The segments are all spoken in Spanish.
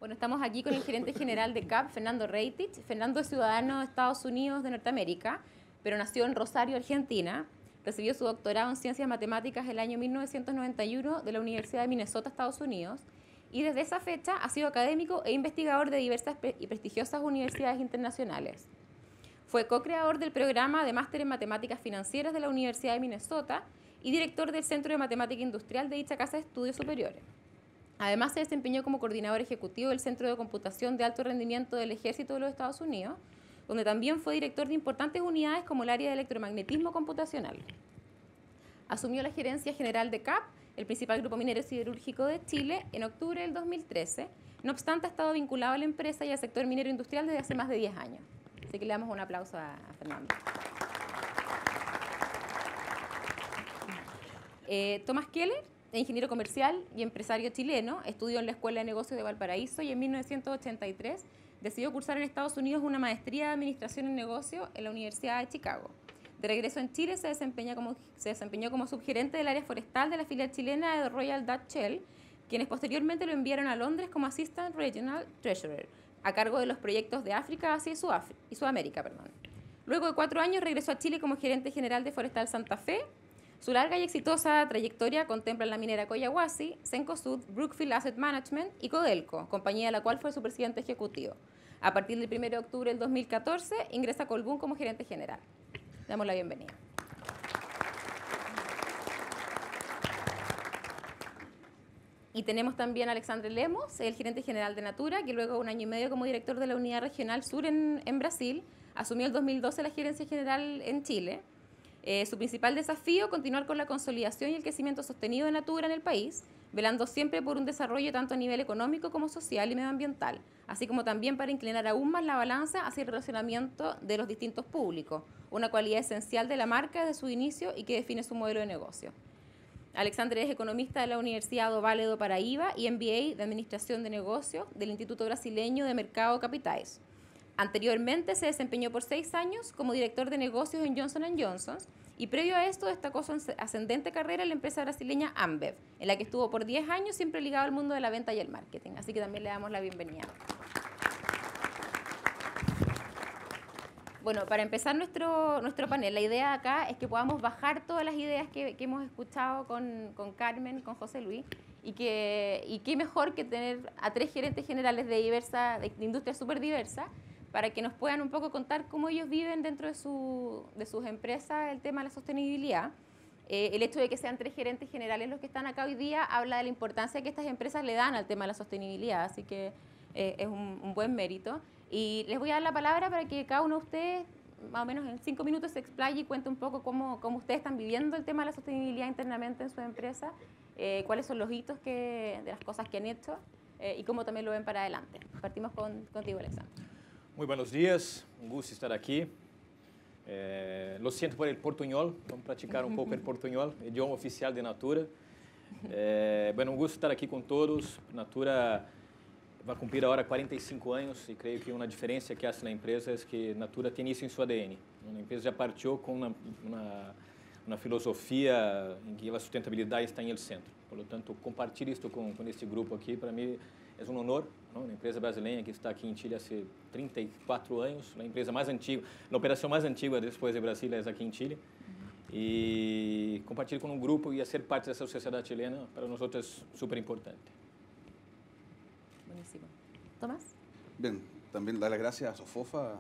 Bueno, estamos aquí con el gerente general de CAP, Fernando Reitich. Fernando es ciudadano de Estados Unidos de Norteamérica, pero nació en Rosario, Argentina. Recibió su doctorado en Ciencias Matemáticas el año 1991 de la Universidad de Minnesota, Estados Unidos, y desde esa fecha ha sido académico e investigador de diversas y prestigiosas universidades internacionales. Fue co-creador del programa de Máster en Matemáticas Financieras de la Universidad de Minnesota y director del Centro de Matemática Industrial de dicha casa de estudios superiores. Además, se desempeñó como coordinador ejecutivo del Centro de Computación de Alto Rendimiento del Ejército de los Estados Unidos, donde también fue director de importantes unidades como el área de electromagnetismo computacional. Asumió la gerencia general de CAP, el principal grupo minero siderúrgico de Chile, en octubre del 2013. No obstante, ha estado vinculado a la empresa y al sector minero industrial desde hace más de 10 años. Así que le damos un aplauso a Fernando. Tomás Keller, ingeniero comercial y empresario chileno, estudió en la Escuela de Negocios de Valparaíso y en 1983 decidió cursar en Estados Unidos una maestría de Administración en Negocios en la Universidad de Chicago. De regreso en Chile se desempeñó como subgerente del área forestal de la filial chilena de Royal Dutch Shell, quienes posteriormente lo enviaron a Londres como Assistant Regional Treasurer, a cargo de los proyectos de África, Asia y Sudamérica. Luego de 4 años regresó a Chile como gerente general de Forestal Santa Fe. Su larga y exitosa trayectoria contempla la minera Collahuasi, Cencosud, Brookfield Asset Management y Codelco, compañía de la cual fue su presidente ejecutivo. A partir del 1 de octubre del 2014 ingresa a Colbún como gerente general. Le damos la bienvenida. Y tenemos también a Alexandre Lemos, el gerente general de Natura, que luego de 1 año y medio como director de la Unidad Regional Sur en Brasil, asumió el 2012 la gerencia general en Chile. Su principal desafío, continuar con la consolidación y el crecimiento sostenido de Natura en el país, velando siempre por un desarrollo tanto a nivel económico como social y medioambiental, así como también para inclinar aún más la balanza hacia el relacionamiento de los distintos públicos, una cualidad esencial de la marca desde su inicio y que define su modelo de negocio. Alexandre es economista de la Universidad Ovale do Paraíba y MBA de Administración de Negocios del Instituto Brasileño de Mercado Capitais. Anteriormente se desempeñó por 6 años como director de negocios en Johnson & Johnson y previo a esto destacó su ascendente carrera en la empresa brasileña Ambev, en la que estuvo por 10 años siempre ligado al mundo de la venta y el marketing. Así que también le damos la bienvenida. Bueno, para empezar nuestro panel, la idea acá es que podamos bajar todas las ideas que hemos escuchado con Carmen y con José Luis y qué mejor que tener a 3 gerentes generales de industrias súper diversas para que nos puedan un poco contar cómo ellos viven dentro de sus empresas el tema de la sostenibilidad. El hecho de que sean 3 gerentes generales los que están acá hoy día habla de la importancia que estas empresas le dan al tema de la sostenibilidad, así que es un buen mérito. Y les voy a dar la palabra para que cada uno de ustedes, más o menos en 5 minutos, se explaye y cuente un poco cómo ustedes están viviendo el tema de la sostenibilidad internamente en su empresa, cuáles son los hitos de las cosas que han hecho y cómo también lo ven para adelante. Partimos contigo, Alexandre. Muy buenos días, un gusto estar aquí. Lo siento por el portuñol, vamos a practicar un poco el portuñol, idioma oficial de Natura. Bueno, un gusto estar aquí con todos. Natura vai cumprir agora 45 anos e creio que uma diferença que hace na empresa é que Natura tem isso em seu ADN. A empresa já partiu com uma filosofia em que a sustentabilidade está em el centro. Por lo tanto, compartilhar isto com este grupo aqui, para mim, é um honor. Não? Uma empresa brasileira que está aqui em Chile há 34 anos, a empresa mais antiga, a operação mais antiga depois de Brasília é aqui em Chile. E compartilhar com um grupo e ser parte dessa sociedade chilena, para nós é super importante. Buenísimo. Tomás. Bien, también dar las gracias a Sofofa,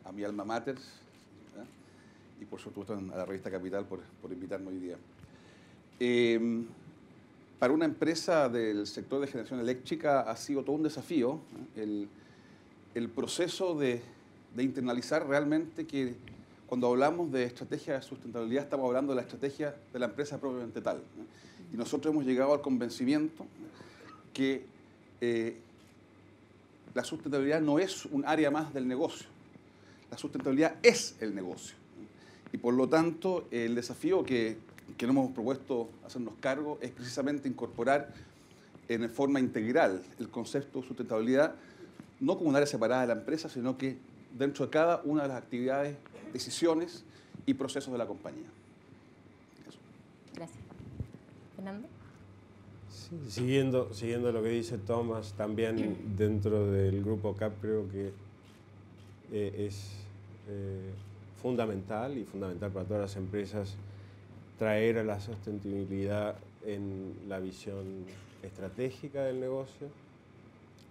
a mi alma mater, ¿eh? Y por supuesto a la revista Capital por invitarme hoy día. Para una empresa del sector de generación eléctrica ha sido todo un desafío, ¿eh? El proceso de internalizar realmente que cuando hablamos de estrategia de sustentabilidad estamos hablando de la estrategia de la empresa propiamente tal, ¿eh? Y nosotros hemos llegado al convencimiento que la sustentabilidad no es un área más del negocio. La sustentabilidad es el negocio. Y por lo tanto, el desafío que nos hemos propuesto hacernos cargo es precisamente incorporar en forma integral el concepto de sustentabilidad, no como un área separada de la empresa, sino que dentro de cada una de las actividades, decisiones y procesos de la compañía. Eso. Gracias. Fernando. Sí, siguiendo lo que dice Tomás, también dentro del grupo CAP creo que es fundamental para todas las empresas traer a la sostenibilidad en la visión estratégica del negocio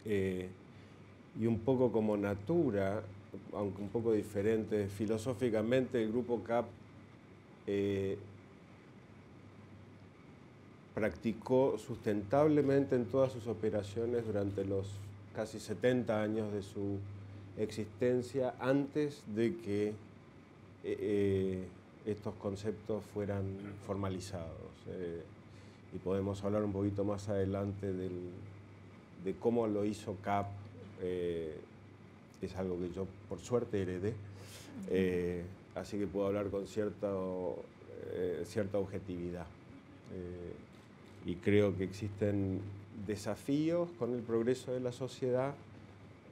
y un poco como Natura, aunque un poco diferente filosóficamente, el grupo CAP practicó sustentablemente en todas sus operaciones durante los casi 70 años de su existencia antes de que estos conceptos fueran formalizados. Y podemos hablar un poquito más adelante de cómo lo hizo CAP. Es algo que yo por suerte heredé, así que puedo hablar con cierta objetividad. Y creo que existen desafíos con el progreso de la sociedad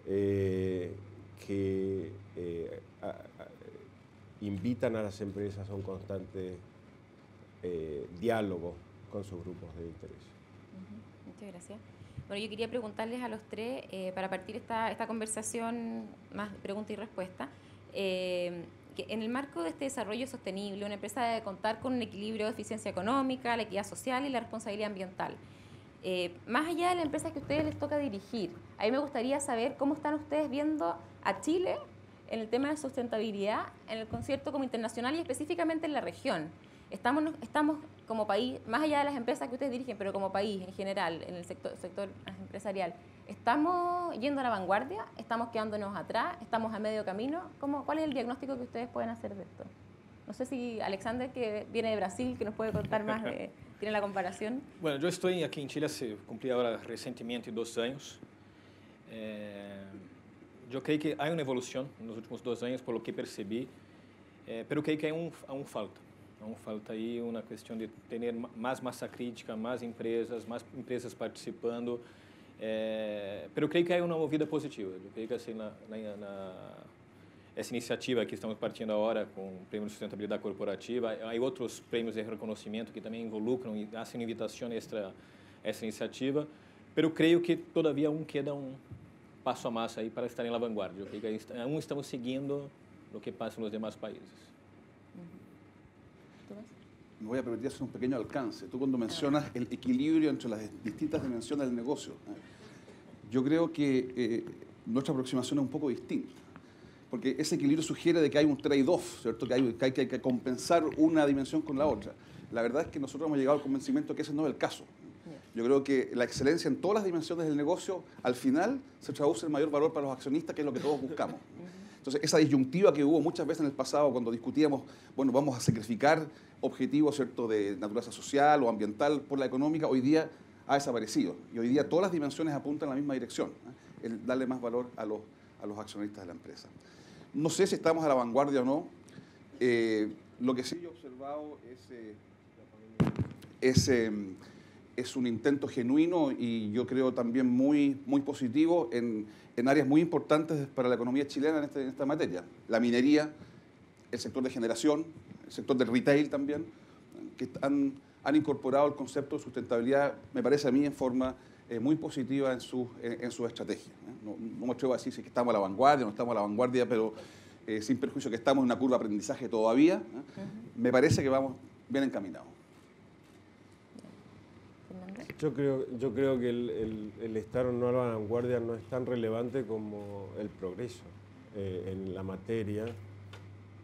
que invitan a las empresas a un constante diálogo con sus grupos de interés. Muchas gracias. Bueno, yo quería preguntarles a los tres, para partir esta conversación más pregunta y respuesta, que en el marco de este desarrollo sostenible, una empresa debe contar con un equilibrio de eficiencia económica, la equidad social y la responsabilidad ambiental. Más allá de la empresa que a ustedes les toca dirigir, a mí me gustaría saber cómo están ustedes viendo a Chile en el tema de sustentabilidad, en el concierto como internacional y específicamente en la región. Estamos como país, más allá de las empresas que ustedes dirigen, pero como país en general, en el sector empresarial, ¿estamos yendo a la vanguardia? ¿Estamos quedándonos atrás? ¿Estamos a medio camino? ¿Cuál es el diagnóstico que ustedes pueden hacer de esto? No sé si Alexander, que viene de Brasil, que nos puede contar más, tiene la comparación. Bueno, yo estoy aquí en Chile, cumplí ahora recientemente 2 años. Yo creo que hay una evolución en los últimos 2 años, por lo que percibí, pero creo que aún falta. Aún falta aí uma questão de ter mais massa crítica, mais empresas participando. Pero creio que há uma movida positiva. Eu creio que assim, essa iniciativa que estamos partindo agora com o Prêmio de Sustentabilidade Corporativa, há outros prêmios de reconhecimento que também involucram e fazem invitação a essa iniciativa. Pero creio que todavia queda passo a mais aí para estar na vanguarda. Eu creio que aún estamos seguindo o que passa nos demais países. Me voy a permitir hacer un pequeño alcance. Tú cuando mencionas el equilibrio entre las distintas dimensiones del negocio, yo creo que nuestra aproximación es un poco distinta, porque ese equilibrio sugiere de que hay un trade-off, ¿cierto? Que hay que compensar una dimensión con la otra. La verdad es que nosotros hemos llegado al convencimiento que ese no es el caso. Yo creo que la excelencia en todas las dimensiones del negocio, al final, se traduce en mayor valor para los accionistas, que es lo que todos buscamos. Entonces, esa disyuntiva que hubo muchas veces en el pasado cuando discutíamos, bueno, vamos a sacrificar objetivos, ¿cierto?, de naturaleza social o ambiental por la económica, hoy día ha desaparecido. Y hoy día todas las dimensiones apuntan en la misma dirección, el darle más valor a los accionistas de la empresa. No sé si estamos a la vanguardia o no. Lo que sí yo he observado es un intento genuino y yo creo también muy positivo en áreas muy importantes para la economía chilena en esta materia. La minería, el sector de generación, el sector del retail también, que han incorporado el concepto de sustentabilidad, me parece a mí, en forma muy positiva en su estrategia. No me atrevo a decir si estamos a la vanguardia o no estamos a la vanguardia, pero sin perjuicio que estamos en una curva de aprendizaje todavía, me parece que vamos bien encaminados. Yo creo que el estar o no a la vanguardia no es tan relevante como el progreso en la materia,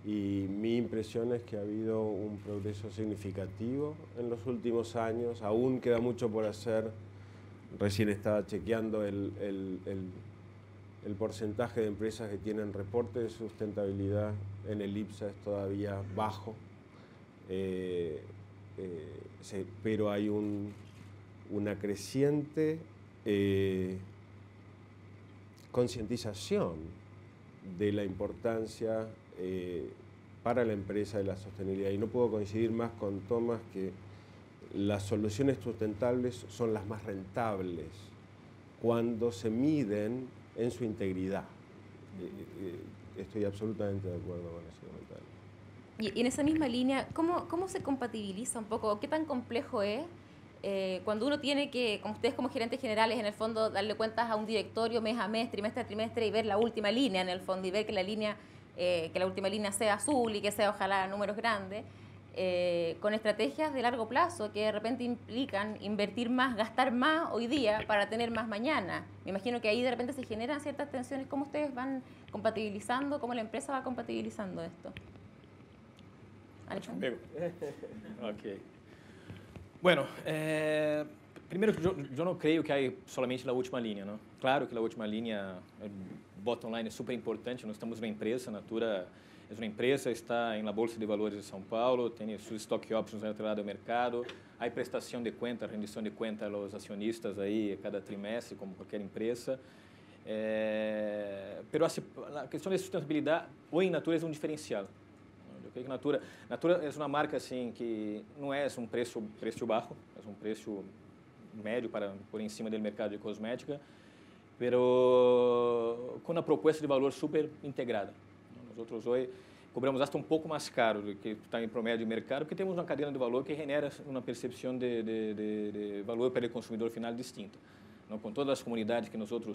y mi impresión es que ha habido un progreso significativo en los últimos años. Aún queda mucho por hacer. Recién estaba chequeando el porcentaje de empresas que tienen reporte de sustentabilidad en el IPSA es todavía bajo, pero hay una creciente concientización de la importancia para la empresa de la sostenibilidad. Y no puedo coincidir más con Tomás que las soluciones sustentables son las más rentables cuando se miden en su integridad. Estoy absolutamente de acuerdo con ese comentario. Y en esa misma línea, ¿cómo se compatibiliza un poco? ¿Qué tan complejo es cuando uno tiene que, como ustedes como gerentes generales, en el fondo, darle cuentas a un directorio mes a mes, trimestre a trimestre, y ver la última línea, en el fondo, y ver que la última línea sea azul y que sea, ojalá, números grandes, con estrategias de largo plazo que de repente implican invertir más, gastar más hoy día para tener más mañana. Me imagino que ahí de repente se generan ciertas tensiones. ¿Cómo ustedes van compatibilizando, cómo la empresa va compatibilizando esto? Alexandre. Ok. Bueno, primeiro eu não creio que há somente a última linha, não? Claro que a última linha, bottom line, é super importante. Nós estamos uma empresa, a Natura é uma empresa, está na Bolsa de Valores de São Paulo, tem seus stock options atrelados ao mercado, há prestação de conta, rendição de conta aos acionistas aí cada trimestre, como qualquer empresa. Pero a questão de sustentabilidade, hoje em Natura é um diferencial. Eu creio que Natura é uma marca assim que não é um preço baixo, é um preço médio por em cima do mercado de cosmética, pero com uma proposta de valor super integrada. Nós outros hoje cobramos até um pouco mais caro do que está em promédio de mercado, porque temos uma cadeia de valor que genera uma percepção de valor para o consumidor final distinta. Não, com todas as comunidades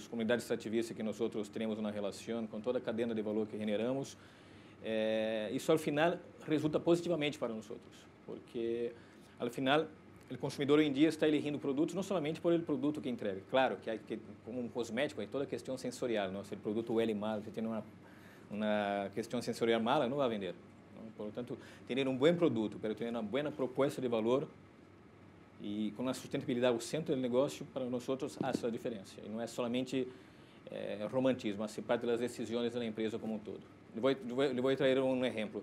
comunidades extrativistas que nós outros temos uma relação, com toda a cadeia de valor que generamos, isso ao final resulta positivamente para nós outros, porque ao final o consumidor hoje em dia está eligindo produtos não somente por ele produto que entrega, claro que como um cosmético tem toda a questão sensorial, não? Se o produto huele mal, se tem uma questão sensorial mala, não vai vender. Não? Portanto, ter um bom produto, mas ter uma boa proposta de valor e com a sustentabilidade ao centro do negócio, para nós outros faz a diferença. E não é somente romantismo, mas parte das decisões da empresa como um todo. Eu vou trazer um exemplo.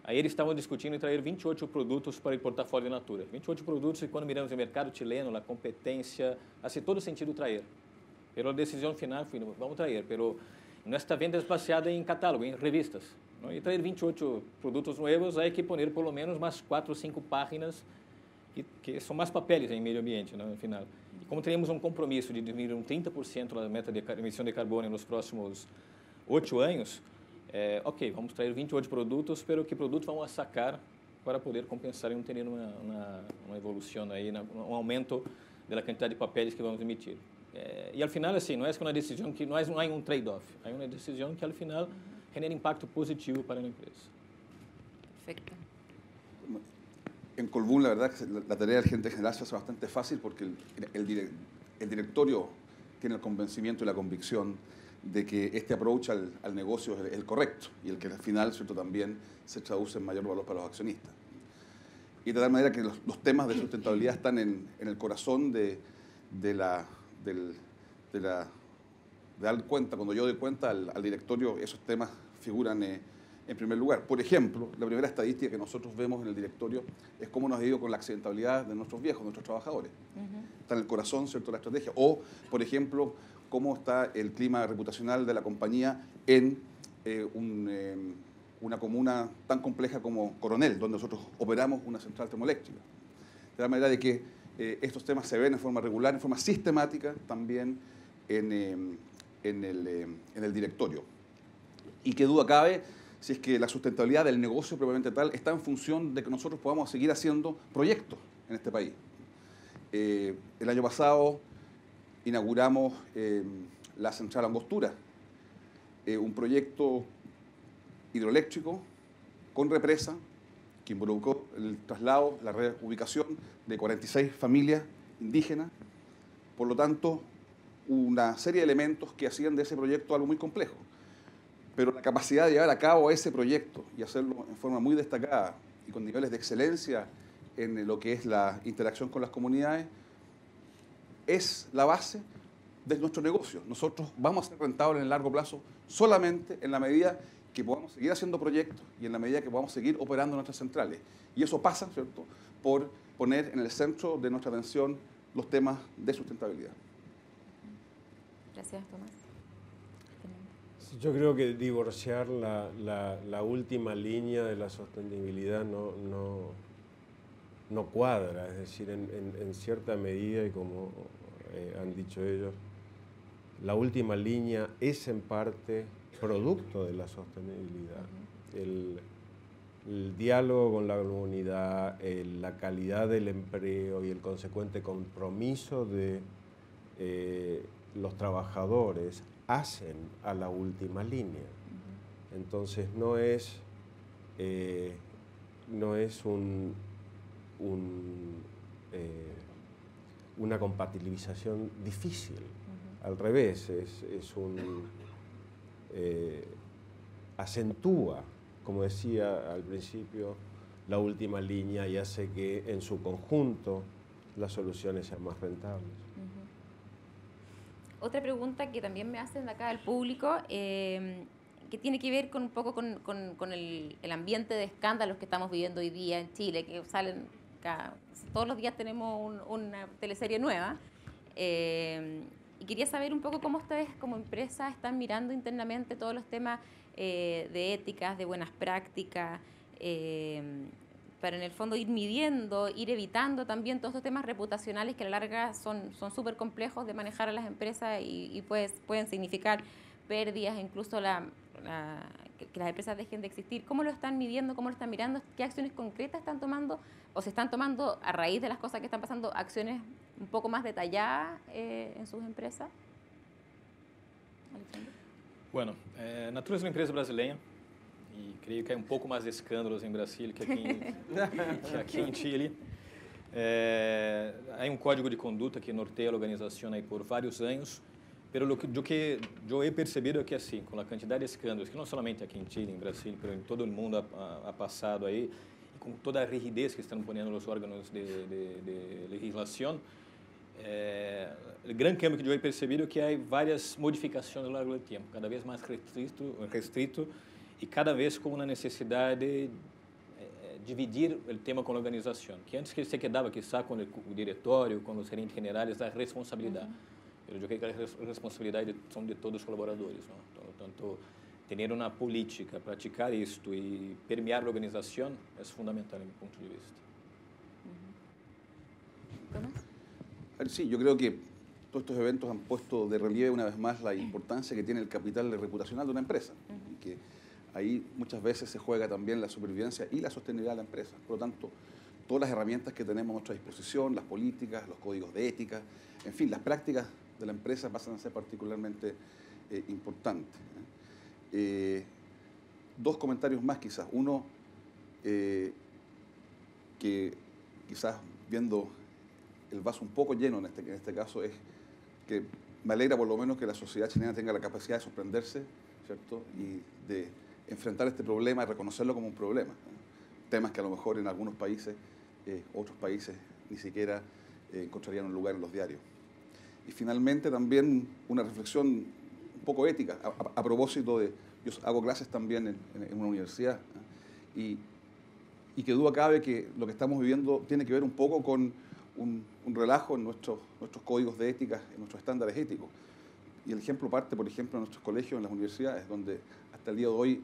Aí eles estavam discutindo em trazer 28 produtos para o portafólio de Natura. 28 produtos e quando miramos o mercado chileno, a competência, faz todo sentido trazer. Pero a decisão final foi, vamos trazer, pero nossa venda é baseada em catálogo, em revistas. Não? E trazer 28 produtos novos, aí que poner pelo menos mais 4 ou 5 páginas que são mais papéis em meio ambiente, no final. E como teremos um compromisso de diminuir 30% da meta de emissão de carbono nos próximos 8 anos, ok, vamos trazer 28 produtos, pero que produto vamos sacar para poder compensar e não ter uma evolução aí, um aumento da quantidade de papéis que vamos emitir. E ao final, assim, não é uma decisão que não há um trade-off, há uma decisão que ao final genera impacto positivo para a empresa. Perfecto. En Colbún, la verdad, la tarea del gerente general se hace bastante fácil porque el directorio tiene el convencimiento y la convicción de que este approach al negocio es el correcto y el que al final, ¿cierto?, también se traduce en mayor valor para los accionistas. Y de tal manera que los temas de sustentabilidad están en el corazón de dar cuenta. Cuando yo doy cuenta al directorio, esos temas figuran en primer lugar. Por ejemplo, la primera estadística que nosotros vemos en el directorio es cómo nos ha ido con la accidentabilidad de nuestros viejos, nuestros trabajadores. Está en el corazón, ¿cierto?, la estrategia. O, por ejemplo, cómo está el clima reputacional de la compañía en una comuna tan compleja como Coronel, donde nosotros operamos una central termoeléctrica. De tal manera de que estos temas se ven en forma regular, en forma sistemática también en el directorio. Y qué duda cabe si es que la sustentabilidad del negocio propiamente tal está en función de que nosotros podamos seguir haciendo proyectos en este país. El año pasado inauguramos la central Angostura, un proyecto hidroeléctrico con represa que involucró el traslado, la reubicación de 46 familias indígenas. Por lo tanto, una serie de elementos que hacían de ese proyecto algo muy complejo. Pero la capacidad de llevar a cabo ese proyecto y hacerlo en forma muy destacada y con niveles de excelencia en lo que es la interacción con las comunidades es la base de nuestro negocio. Nosotros vamos a ser rentables en el largo plazo solamente en la medida que podamos seguir haciendo proyectos y en la medida que podamos seguir operando nuestras centrales. Y eso pasa, ¿cierto?, por poner en el centro de nuestra atención los temas de sustentabilidad. Gracias, Tomás. Yo creo que divorciar la última línea de la sostenibilidad no cuadra, es decir, en cierta medida, y como han dicho ellos, la última línea es en parte producto de la sostenibilidad. el diálogo con la comunidad, la calidad del empleo y el consecuente compromiso de los trabajadores hacen a la última línea. Entonces no es una compatibilización difícil. Al revés, acentúa, como decía al principio, la última línea y hace que en su conjunto las soluciones sean más rentables. Otra pregunta que también me hacen de acá del público, que tiene que ver con un poco con el ambiente de escándalos que estamos viviendo hoy día en Chile, que salen todos los días tenemos una teleserie nueva. Y quería saber un poco cómo ustedes como empresa están mirando internamente todos los temas de éticas, de buenas prácticas, para en el fondo ir midiendo, ir evitando también todos estos temas reputacionales que a la larga son súper complejos de manejar a las empresas y pueden significar pérdidas, incluso que las empresas dejen de existir. ¿Cómo lo están midiendo? ¿Cómo lo están mirando? ¿Qué acciones concretas están tomando? ¿O se están tomando, a raíz de las cosas que están pasando, acciones un poco más detalladas en sus empresas? Alexandre. Bueno, Natura es uma empresa brasileira e creio que há um pouco mais de escândalos em Brasília que aqui em Chile. Há um código de conduta que norteia a organização aí por vários anos, pero lo que eu he percebido é que assim, com a quantidade de escândalos que não somente aqui em Chile, em Brasília, mas em todo o mundo ha passado aí, e com toda a rigidez que estão ponendo os órgãos de legislação, o grande cambio que eu he percebido é que há várias modificações ao longo do tempo, cada vez mais restrito e cada vez com uma necessidade de dividir o tema com a organização, que antes que se quedava quizá com o diretório, com os gerentes generais, a responsabilidade. Eu creio que as responsabilidades são de todos os colaboradores, não? Portanto, ter uma política, praticar isto e permear a organização é fundamental, em meu ponto de vista. ¿Tomás? Sí, yo creo que todos estos eventos han puesto de relieve una vez más la importancia que tiene el capital reputacional de una empresa, y que ahí muchas veces se juega también la supervivencia y la sostenibilidad de la empresa. Por lo tanto, todas las herramientas que tenemos a nuestra disposición, las políticas, los códigos de ética, en fin, las prácticas de la empresa pasan a ser particularmente importantes. Dos comentarios más quizás. Uno, que quizás viendo el vaso un poco lleno en este caso, es que me alegra por lo menos que la sociedad chilena tenga la capacidad de sorprenderse, ¿cierto? Y de enfrentar este problema y reconocerlo como un problema. Temas que a lo mejor en algunos países, otros países ni siquiera encontrarían un lugar en los diarios. Y finalmente también una reflexión un poco ética, a propósito de, yo hago clases también en una universidad, y que duda cabe que lo que estamos viviendo tiene que ver un poco con un relajo en nuestros códigos de ética, en nuestros estándares éticos. Y el ejemplo parte, por ejemplo, en nuestros colegios, en las universidades, donde hasta el día de hoy,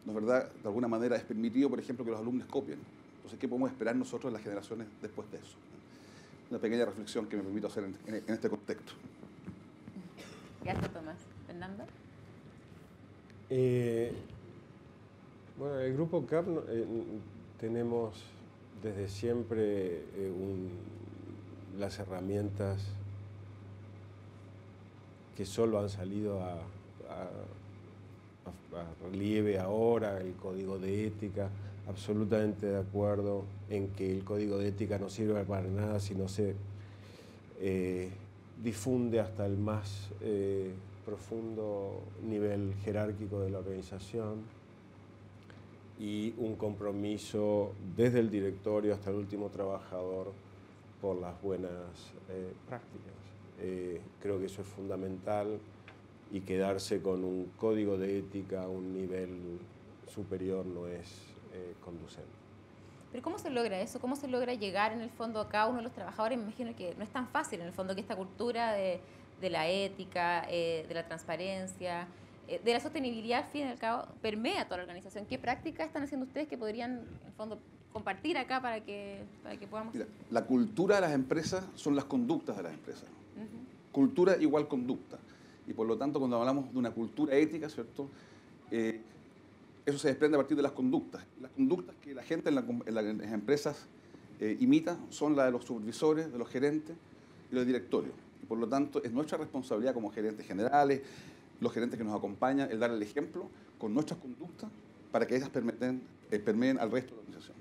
¿no es verdad?, de alguna manera es permitido, por ejemplo, que los alumnos copien. Entonces, ¿qué podemos esperar nosotros en las generaciones después de eso? Una pequeña reflexión que me permito hacer en este contexto. Gracias, Tomás. ¿Fernando? Bueno, el Grupo CAP tenemos desde siempre las herramientas que solo han salido a relieve ahora, el código de ética. Absolutamente de acuerdo en que el código de ética no sirve para nada si no se difunde hasta el más profundo nivel jerárquico de la organización, y un compromiso desde el directorio hasta el último trabajador por las buenas prácticas. Creo que eso es fundamental, y quedarse con un código de ética a un nivel superior no es conducente. Pero ¿cómo se logra eso? ¿Cómo se logra llegar en el fondo a cada uno de los trabajadores? Me imagino que no es tan fácil en el fondo, que esta cultura de la ética, de la transparencia, de la sostenibilidad, al fin y al cabo, permea toda la organización. ¿Qué prácticas están haciendo ustedes que podrían, en el fondo, compartir acá para que podamos...? Mira, la cultura de las empresas son las conductas de las empresas. Cultura igual conducta. Y por lo tanto, cuando hablamos de una cultura ética, ¿cierto?, eso se desprende a partir de las conductas. Las conductas que la gente en las empresas imita son las de los supervisores, de los gerentes y los directorios. Y por lo tanto, es nuestra responsabilidad como gerentes generales, los gerentes que nos acompañan, el dar el ejemplo con nuestras conductas para que ellas permeen al resto de la organización.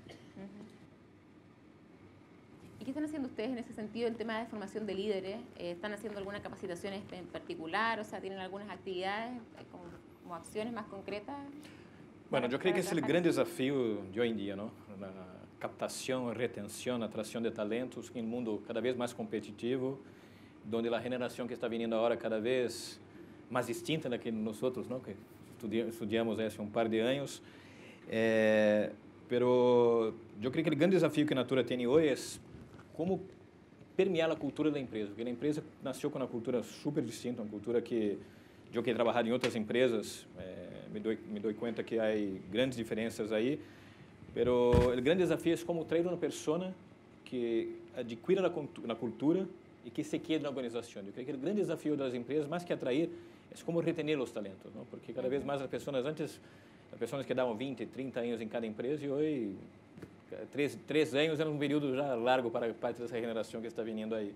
¿Y qué están haciendo ustedes en ese sentido, el tema de formación de líderes? ¿Están haciendo alguna capacitación en particular? O sea, ¿tienen algunas actividades como acciones más concretas? Bueno, yo creo que es el gran desafío de hoy en día, ¿no? La captación, retención, atracción de talentos en un mundo cada vez más competitivo, donde la generación que está viniendo ahora cada vez más distinta da que nosotros, ¿no? Que estudiamos hace un par de años. Pero yo creo que el gran desafío que Natura tiene hoy es cómo permear la cultura da empresa, porque a empresa nasceu com uma cultura super distinta, uma cultura que eu que he trabajado em outras empresas me dou conta que há grandes diferenças aí, pero o grande desafio é como trazer uma pessoa que adquira a cultura e que se quede na organização. Eu creio que o grande desafio das empresas, mais que atrair, é como retener os talentos, não? Porque cada vez mais as pessoas que davam 20, 30 anos em cada empresa e hoje 3 anos era um período já largo para parte dessa generação que está vindo aí.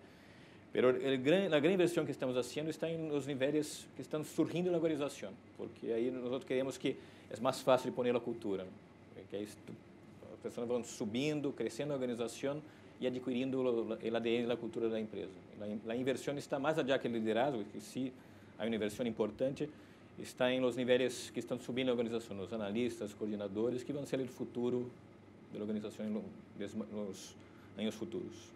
Pero a grande inversión que estamos haciendo está en los niveles que están surgiendo en la organización, porque ahí nosotros queremos que es más fácil poner la cultura, ¿no? Que ahí las personas van subiendo, creciendo la organización y adquiriendo el ADN de la cultura de la empresa. La inversión está más allá que el liderazgo, que sí hay una inversión importante, está en los niveles que están subiendo la organización, los analistas, coordinadores, que van a ser el futuro de la organización en los años futuros.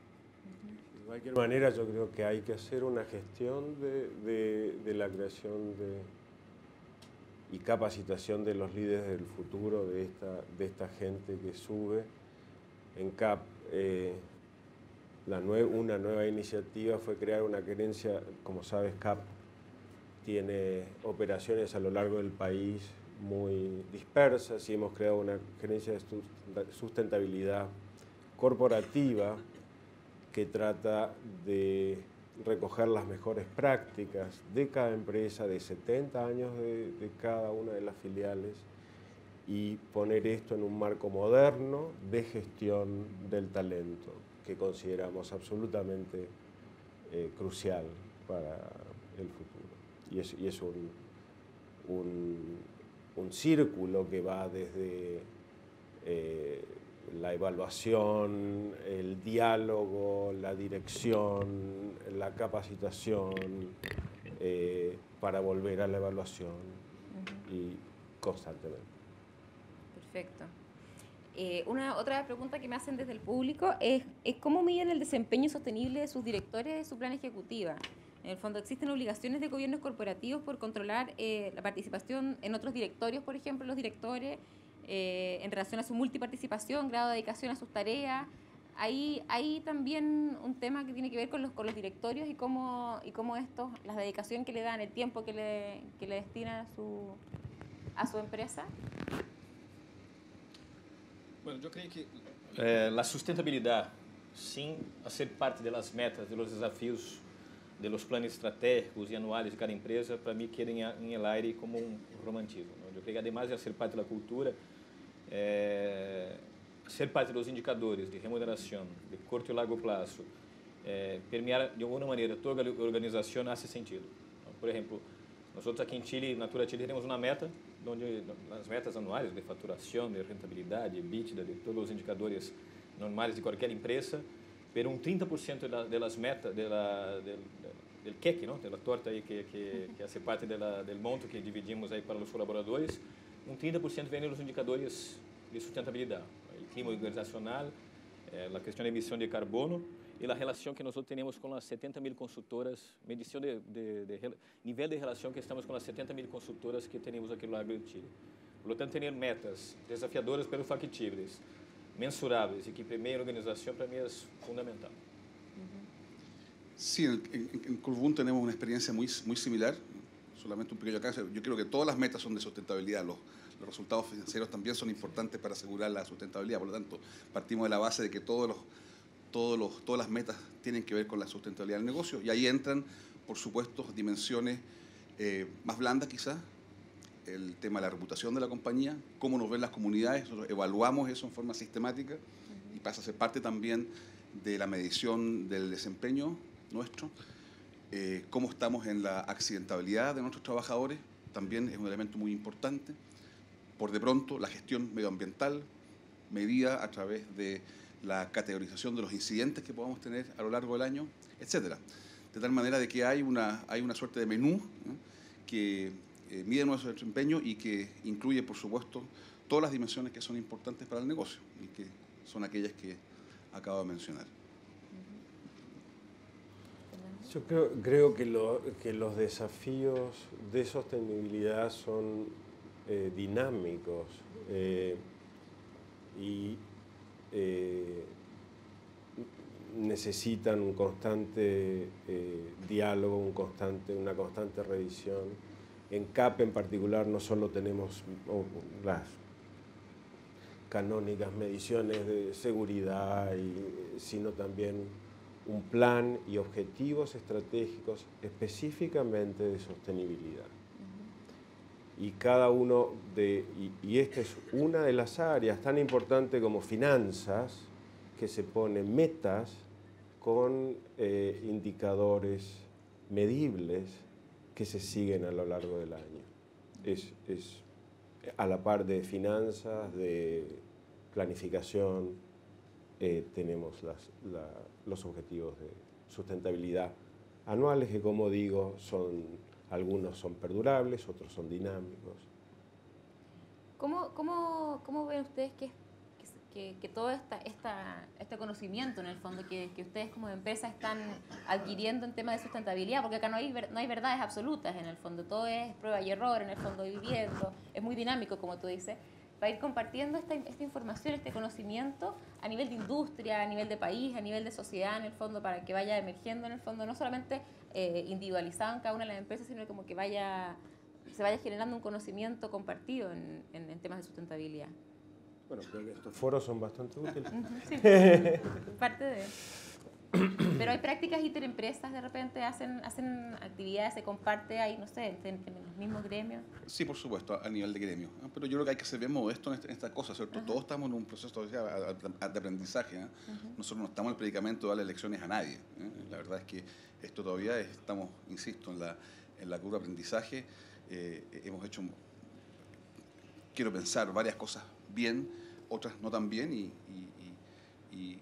De cualquier manera, yo creo que hay que hacer una gestión de la creación y capacitación de los líderes del futuro, de esta gente que sube. En CAP, una nueva iniciativa fue crear una gerencia. Como sabes, CAP tiene operaciones a lo largo del país muy dispersas y hemos creado una gerencia de sustentabilidad corporativa que trata de recoger las mejores prácticas de cada empresa, de 70 años de cada una de las filiales, y poner esto en un marco moderno de gestión del talento, que consideramos absolutamente crucial para el futuro. Y es un círculo que va desde la evaluación, el diálogo, la dirección, la capacitación, para volver a la evaluación y constantemente. Perfecto. Otra pregunta que me hacen desde el público es ¿cómo miden el desempeño sostenible de sus directores de su plan ejecutiva? En el fondo, ¿existen obligaciones de gobiernos corporativos por controlar la participación en otros directorios, por ejemplo, los directores, en relación a su multiparticipación, grado de dedicación a sus tareas? Hay también un tema que tiene que ver con los directorios y cómo la dedicación que le dan, el tiempo que le destinan a su empresa. Bueno, yo creo que la sustentabilidad, sin hacer parte de las metas, de los desafíos, de los planes estratégicos y anuales de cada empresa, para mí queda en el aire como un romantismo, ¿no? Yo creo que además de ser parte de la cultura, ser parte de los indicadores de remuneración de corto y largo plazo, permear de alguna manera toda la organización hace sentido, ¿no? Por ejemplo, nosotros aquí en Chile, Natura Chile, tenemos una meta, donde las metas anuales de facturación, de rentabilidad, de EBITDA, de todos los indicadores normales de cualquier empresa, pero un 30% de las metas, del queque, ¿no? De la torta ahí que hace parte del monto que dividimos ahí para los colaboradores, un 30% viene de los indicadores de sustentabilidad, el clima organizacional, la cuestión de emisión de carbono y la relación que nosotros tenemos con las 70.000 consultoras, medición de nivel de relación que estamos con las 70.000 consultoras que tenemos aquí a lo largo de Chile. Por lo tanto, tener metas desafiadoras pero factibles, mensurables y que premien la organización, para mí es fundamental. Sí, en Colbún tenemos una experiencia muy similar, solamente un pequeño caso. Yo creo que todas las metas son de sustentabilidad, los resultados financieros también son importantes para asegurar la sustentabilidad, por lo tanto, partimos de la base de que todas las metas tienen que ver con la sustentabilidad del negocio, y ahí entran, por supuesto, dimensiones más blandas quizás, el tema de la reputación de la compañía, cómo nos ven las comunidades. Nosotros evaluamos eso en forma sistemática y pasa a ser parte también de la medición del desempeño nuestro. Cómo estamos en la accidentabilidad de nuestros trabajadores, también es un elemento muy importante. Por de pronto, la gestión medioambiental, medida a través de la categorización de los incidentes que podamos tener a lo largo del año, etcétera. De tal manera de que hay una suerte de menú, ¿no?, que mide nuestro desempeño y que incluye, por supuesto, todas las dimensiones que son importantes para el negocio y que son aquellas que acabo de mencionar. Yo creo que los desafíos de sostenibilidad son dinámicos y necesitan un constante diálogo, una constante revisión. En CAP en particular no solo tenemos las canónicas mediciones de seguridad, sino también un plan y objetivos estratégicos específicamente de sostenibilidad. Y cada uno y esta es una de las áreas tan importante como finanzas, que se ponen metas con indicadores medibles que se siguen a lo largo del año. Es a la par de finanzas, de planificación, tenemos los objetivos de sustentabilidad anuales que, como digo, algunos son perdurables, otros son dinámicos. ¿Cómo ven ustedes que todo este conocimiento, en el fondo, que ustedes como empresa están adquiriendo en temas de sustentabilidad? Porque acá no hay verdades absolutas, en el fondo. Todo es prueba y error, en el fondo, viviendo. Es muy dinámico, como tú dices. Para ir compartiendo esta información, este conocimiento a nivel de industria, a nivel de país, a nivel de sociedad, en el fondo, para que vaya emergiendo, en el fondo, no solamente individualizado en cada una de las empresas, sino como que se vaya generando un conocimiento compartido en temas de sustentabilidad. Bueno, creo que estos foros son bastante útiles. Sí, parte de... Pero hay prácticas interempresas, de repente hacen actividades, se comparte ahí, no sé, en los mismos gremios. Sí, por supuesto, a nivel de gremio. Pero yo creo que hay que ser bien modesto en esta cosa, ¿cierto? Uh-huh. Todos estamos en un proceso de aprendizaje. Uh-huh. Nosotros no estamos en el predicamento de darle lecciones a nadie. La verdad es que esto todavía estamos, insisto, en la curva de aprendizaje. Hemos hecho, quiero pensar, varias cosas bien, otras no tan bien, y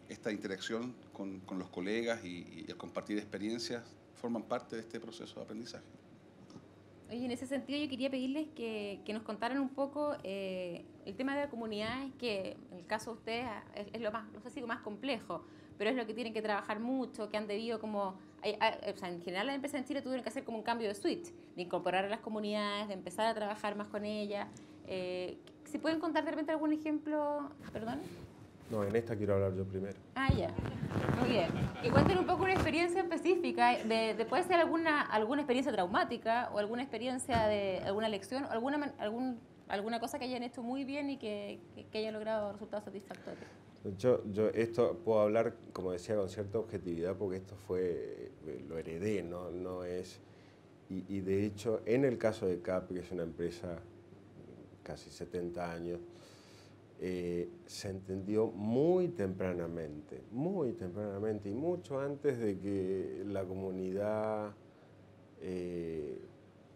esta interacción con los colegas y el compartir experiencias forman parte de este proceso de aprendizaje. Oye, en ese sentido yo quería pedirles que nos contaran un poco el tema de las comunidades, que en el caso de ustedes es lo más, no sé si lo más complejo, pero es lo que tienen que trabajar mucho, que han debido como... o sea, en general las empresas en Chile tuvieron que hacer como un cambio de switch, de incorporar a las comunidades, de empezar a trabajar más con ellas. ¿Si pueden contar de repente algún ejemplo? ¿Perdón? No, en esta quiero hablar yo primero. Ah, ya. Muy bien. Que cuenten un poco una experiencia específica, puede ser alguna experiencia traumática o alguna experiencia de alguna lección, o alguna cosa que hayan hecho muy bien y que hayan logrado resultados satisfactorios. Yo esto puedo hablar, como decía, con cierta objetividad, porque esto lo heredé, no es... Y de hecho, en el caso de CAP, que es una empresa casi 70 años, se entendió muy tempranamente, y mucho antes de que la comunidad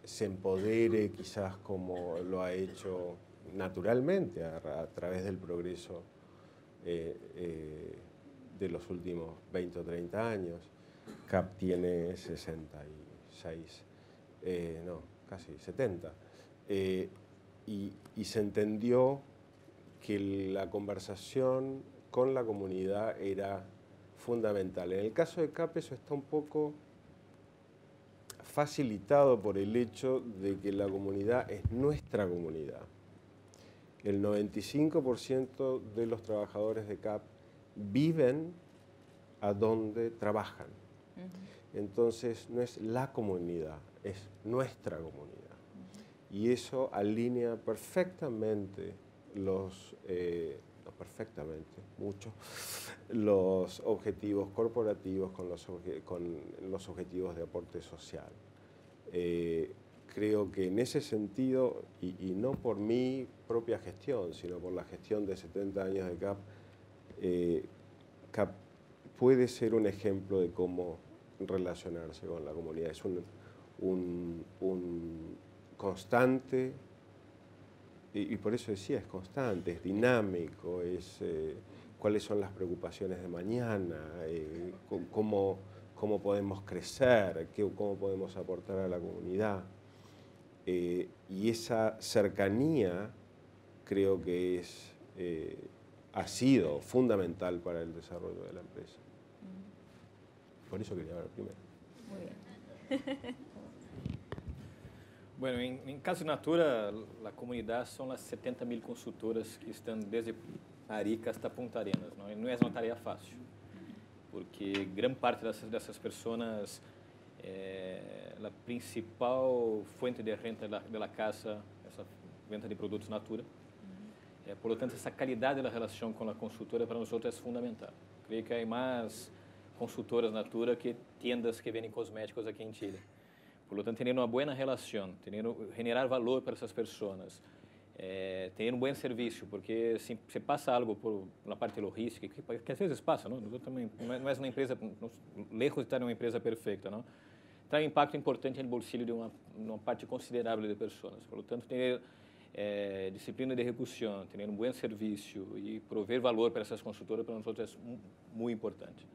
se empodere, quizás como lo ha hecho naturalmente a través del progreso de los últimos 20 o 30 años. CAP tiene 66, casi 70, y se entendió que la conversación con la comunidad era fundamental. En el caso de CAP eso está un poco facilitado por el hecho de que la comunidad es nuestra comunidad. El 95% de los trabajadores de CAP viven a donde trabajan. Uh-huh. Entonces no es la comunidad, es nuestra comunidad. Uh-huh. Y eso alinea perfectamente los objetivos corporativos con los objetivos de aporte social. creo que en ese sentido, y no por mi propia gestión, sino por la gestión de 70 años de CAP, CAP puede ser un ejemplo de cómo relacionarse con la comunidad. Es un constante, y por eso decía, es constante, es dinámico, es cuáles son las preocupaciones de mañana, cómo podemos crecer, cómo podemos aportar a la comunidad. Y esa cercanía creo que ha sido fundamental para el desarrollo de la empresa. Por eso quería hablar primero. Muy bien. Bueno, em caso de Natura, a comunidade são as 70.000 consultoras que estão desde Arica hasta Punta Arenas. Não é uma tarefa fácil, porque grande parte dessas pessoas, a principal fonte de renta da casa, essa venda de produtos Natura. Por lo tanto, essa qualidade da relação com a consultora para nós é fundamental. Creio que há mais consultoras Natura que tiendas que vendem cosméticos aqui em Chile. Por lo tanto, ter uma boa relação, generar valor para essas pessoas, ter bom serviço, porque se passa algo na parte logística, que às vezes passa, não? Também, não é uma empresa, lejos de estar uma empresa perfeita, não? Traz um impacto importante no bolsillo de uma parte considerável de pessoas. Por lo tanto, ter disciplina de execução, ter bom serviço e prover valor para essas consultoras para nós é muito importante.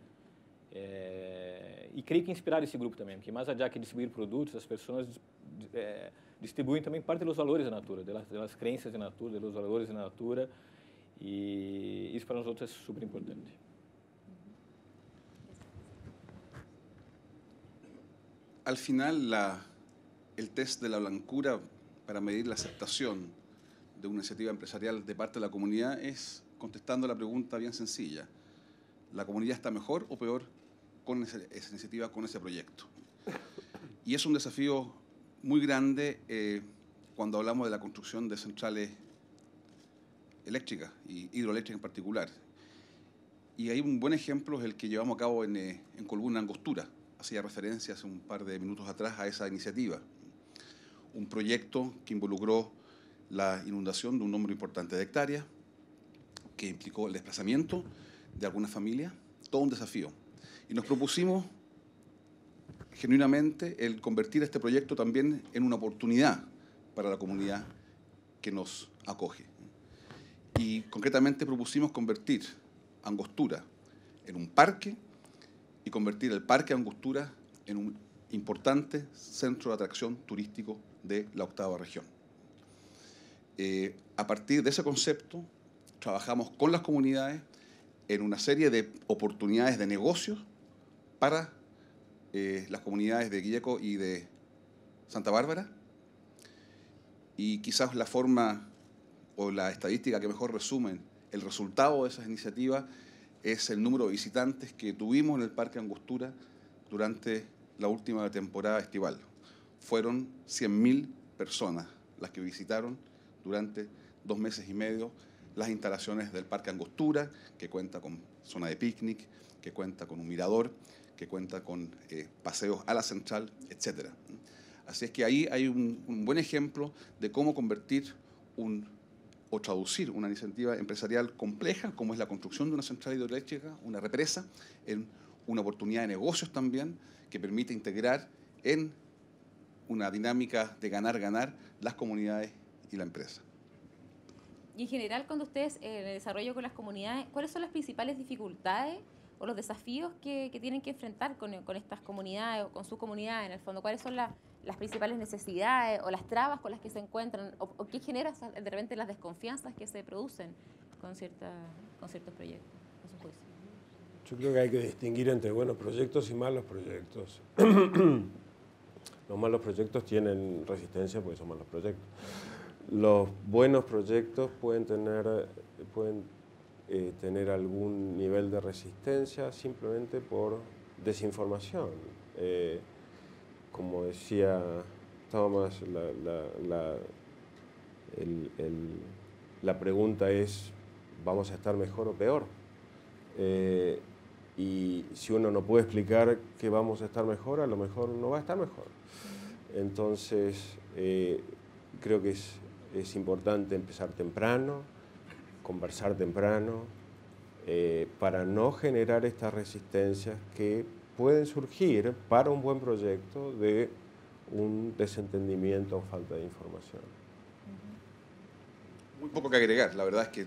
E creio que inspirar esse grupo também, porque mais allá que distribuir produtos, as pessoas distribuem também parte dos valores da Natura, das crenças de Natura, dos valores de Natura, e isso para nós é super importante. Al final, el test de la blancura para medir la aceptación de una iniciativa empresarial de parte de la comunidad es contestando la pregunta bien sencilla. ¿La comunidad está mejor o peor con esa iniciativa, con ese proyecto? Y es un desafío muy grande cuando hablamos de la construcción de centrales eléctricas y hidroeléctricas en particular. Y hay un buen ejemplo, es el que llevamos a cabo en Colbún, Angostura. Hacía referencia hace un par de minutos atrás a esa iniciativa. Un proyecto que involucró la inundación de un número importante de hectáreas, que implicó el desplazamiento de algunas familias, todo un desafío. Y nos propusimos genuinamente el convertir este proyecto también en una oportunidad para la comunidad que nos acoge. Y concretamente propusimos convertir Angostura en un parque y convertir el Parque Angostura en un importante centro de atracción turístico de la octava región. A partir de ese concepto, trabajamos con las comunidades en una serie de oportunidades de negocios para las comunidades de Guilleco y de Santa Bárbara. Y quizás la forma o la estadística que mejor resumen el resultado de esas iniciativas es el número de visitantes que tuvimos en el Parque Angostura durante la última temporada estival. Fueron 100.000 personas las que visitaron durante 2 meses y medio las instalaciones del Parque Angostura, que cuenta con zona de picnic, que cuenta con un mirador, que cuenta con paseos a la central, etc. Así es que ahí hay un buen ejemplo de cómo convertir o traducir una iniciativa empresarial compleja, como es la construcción de una central hidroeléctrica, una represa, en una oportunidad de negocios también, que permite integrar en una dinámica de ganar-ganar las comunidades y la empresa. Y en general, cuando ustedes en el desarrollo con las comunidades, ¿cuáles son las principales dificultades o los desafíos que tienen que enfrentar con estas comunidades o con su comunidad en el fondo? ¿Cuáles son las principales necesidades o las trabas con las que se encuentran o qué genera de repente las desconfianzas que se producen con ciertos proyectos, a su juicio? Yo creo que hay que distinguir entre buenos proyectos y malos proyectos. Los malos proyectos tienen resistencia porque son malos proyectos. Los buenos proyectos pueden tener algún nivel de resistencia simplemente por desinformación. Como decía Thomas, la pregunta es, ¿vamos a estar mejor o peor? Y si uno no puede explicar que vamos a estar mejor, a lo mejor no va a estar mejor. Entonces, creo que es importante empezar temprano, conversar temprano, para no generar estas resistencias que pueden surgir para un buen proyecto de un desentendimiento o falta de información. Muy poco que agregar. La verdad es que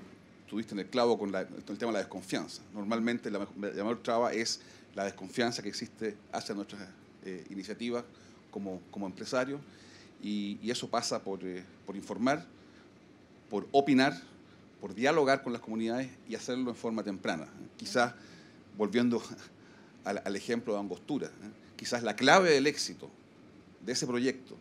tuviste en el clavo con el tema de la desconfianza. Normalmente la mayor traba es la desconfianza que existe hacia nuestras iniciativas como empresarios, y eso pasa por informar, por opinar, por dialogar con las comunidades y hacerlo en forma temprana. Quizás, volviendo al ejemplo de Angostura, quizás la clave del éxito de ese proyecto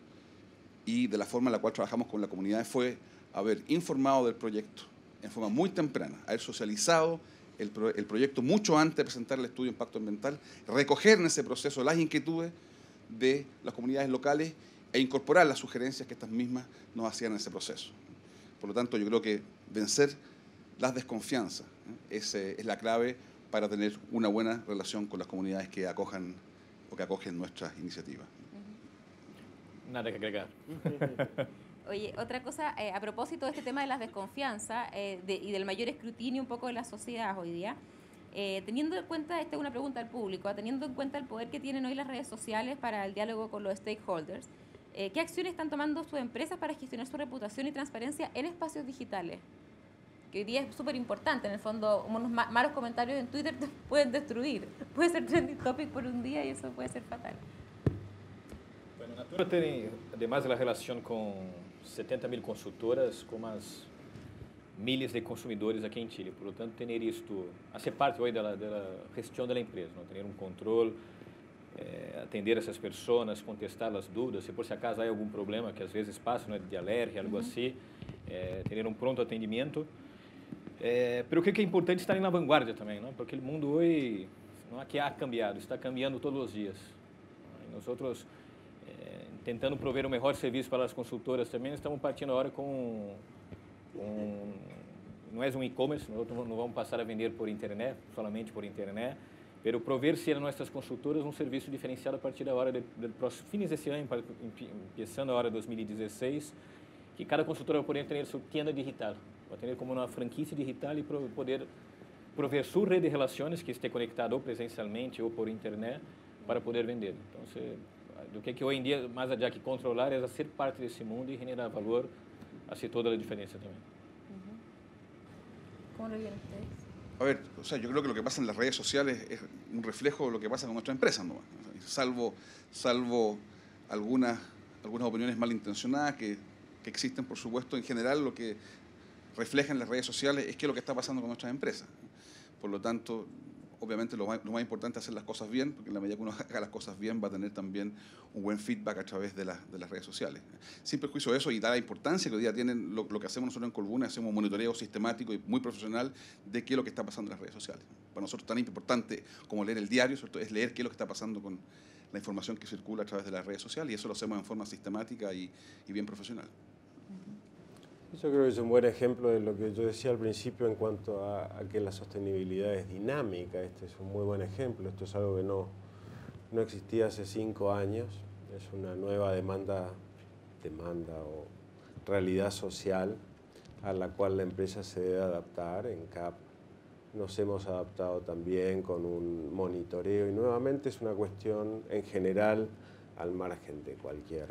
y de la forma en la cual trabajamos con la comunidad fue haber informado del proyecto en forma muy temprana, haber socializado el proyecto mucho antes de presentar el estudio de impacto ambiental, recoger en ese proceso las inquietudes de las comunidades locales e incorporar las sugerencias que estas mismas nos hacían en ese proceso. Por lo tanto, yo creo que vencer las desconfianzas es la clave para tener una buena relación con las comunidades que acojan o que acogen nuestras iniciativas. Nada que agregar. Oye, otra cosa, a propósito de este tema de las desconfianzas y del mayor escrutinio un poco de la sociedad hoy día, teniendo en cuenta, esta es una pregunta al público, teniendo en cuenta el poder que tienen hoy las redes sociales para el diálogo con los stakeholders, ¿qué acciones están tomando sus empresas para gestionar su reputación y transparencia en espacios digitales? Que hoy día es súper importante, en el fondo, unos malos comentarios en Twitter te pueden destruir, puede ser trending topic por un día y eso puede ser fatal. Bueno, Natura tiene, además de la relación con 70.000 consultoras, con más miles de consumidores aquí en Chile. Por lo tanto, tener esto, hacer parte hoy de la gestión de la empresa, ¿no? Tener un control, atender a essas pessoas, contestar as dúvidas, se por si acaso há algum problema que às vezes passa, né, de alergia, algo assim, ter um pronto atendimento. Mas eu creio que é importante estar na vanguarda também, não? Porque o mundo hoje não é que ha cambiado, está cambiando todos os dias. E nós outros, tentando prover o melhor serviço para as consultoras também, estamos partindo agora com não é um e-commerce, nós não vamos passar a vender por internet, somente por internet, pero prover-se a nossas consultoras um serviço diferenciado a partir da hora do próximo fins desse ano, começando a hora de 2016, que cada consultora vai poder ter sua tienda digital, vai ter como uma franquia digital e poder prover sua rede de relações que esteja conectada ou presencialmente ou por internet para poder vender. Então, do que hoje em dia, mais allá que controlar, é ser parte desse mundo e generar valor, hace toda a diferença também. Como lo vieron ustedes? A ver, o sea, yo creo que lo que pasa en las redes sociales es un reflejo de lo que pasa con nuestras empresas, ¿no? Salvo algunas opiniones malintencionadas que existen, por supuesto, en general lo que reflejan las redes sociales es qué es lo que está pasando con nuestras empresas. Por lo tanto, obviamente lo más importante es hacer las cosas bien, porque en la medida que uno haga las cosas bien va a tener también un buen feedback a través de las redes sociales. Sin perjuicio de eso y dada la importancia que hoy día tienen lo que hacemos nosotros en Colbún, hacemos un monitoreo sistemático y muy profesional de qué es lo que está pasando en las redes sociales. Para nosotros tan importante como leer el diario, ¿cierto?, es leer qué es lo que está pasando con la información que circula a través de las redes sociales, y eso lo hacemos en forma sistemática y bien profesional. Yo creo que es un buen ejemplo de lo que yo decía al principio en cuanto a que la sostenibilidad es dinámica. Este es un muy buen ejemplo. Esto es algo que no existía hace 5 años. Es una nueva demanda o realidad social a la cual la empresa se debe adaptar. En CAP nos hemos adaptado también con un monitoreo y nuevamente es una cuestión en general al margen de cualquier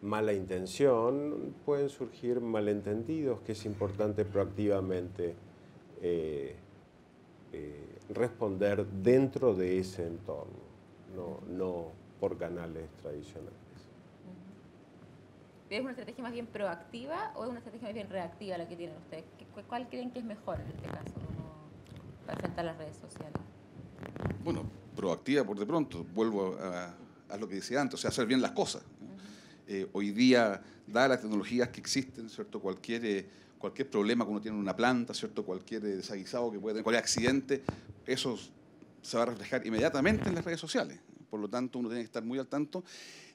mala intención, pueden surgir malentendidos que es importante proactivamente responder dentro de ese entorno, no por canales tradicionales. ¿Es una estrategia más bien proactiva o es una estrategia más bien reactiva la que tienen ustedes? ¿Cuál creen que es mejor en este caso para enfrentar las redes sociales? Bueno, proactiva por de pronto, vuelvo a lo que decía antes, o sea, hacer bien las cosas. Hoy día, dadas las tecnologías que existen, ¿cierto?, cualquier problema que uno tiene en una planta, ¿cierto?, cualquier desaguisado que puede tener, cualquier accidente, eso se va a reflejar inmediatamente en las redes sociales. Por lo tanto, uno tiene que estar muy al tanto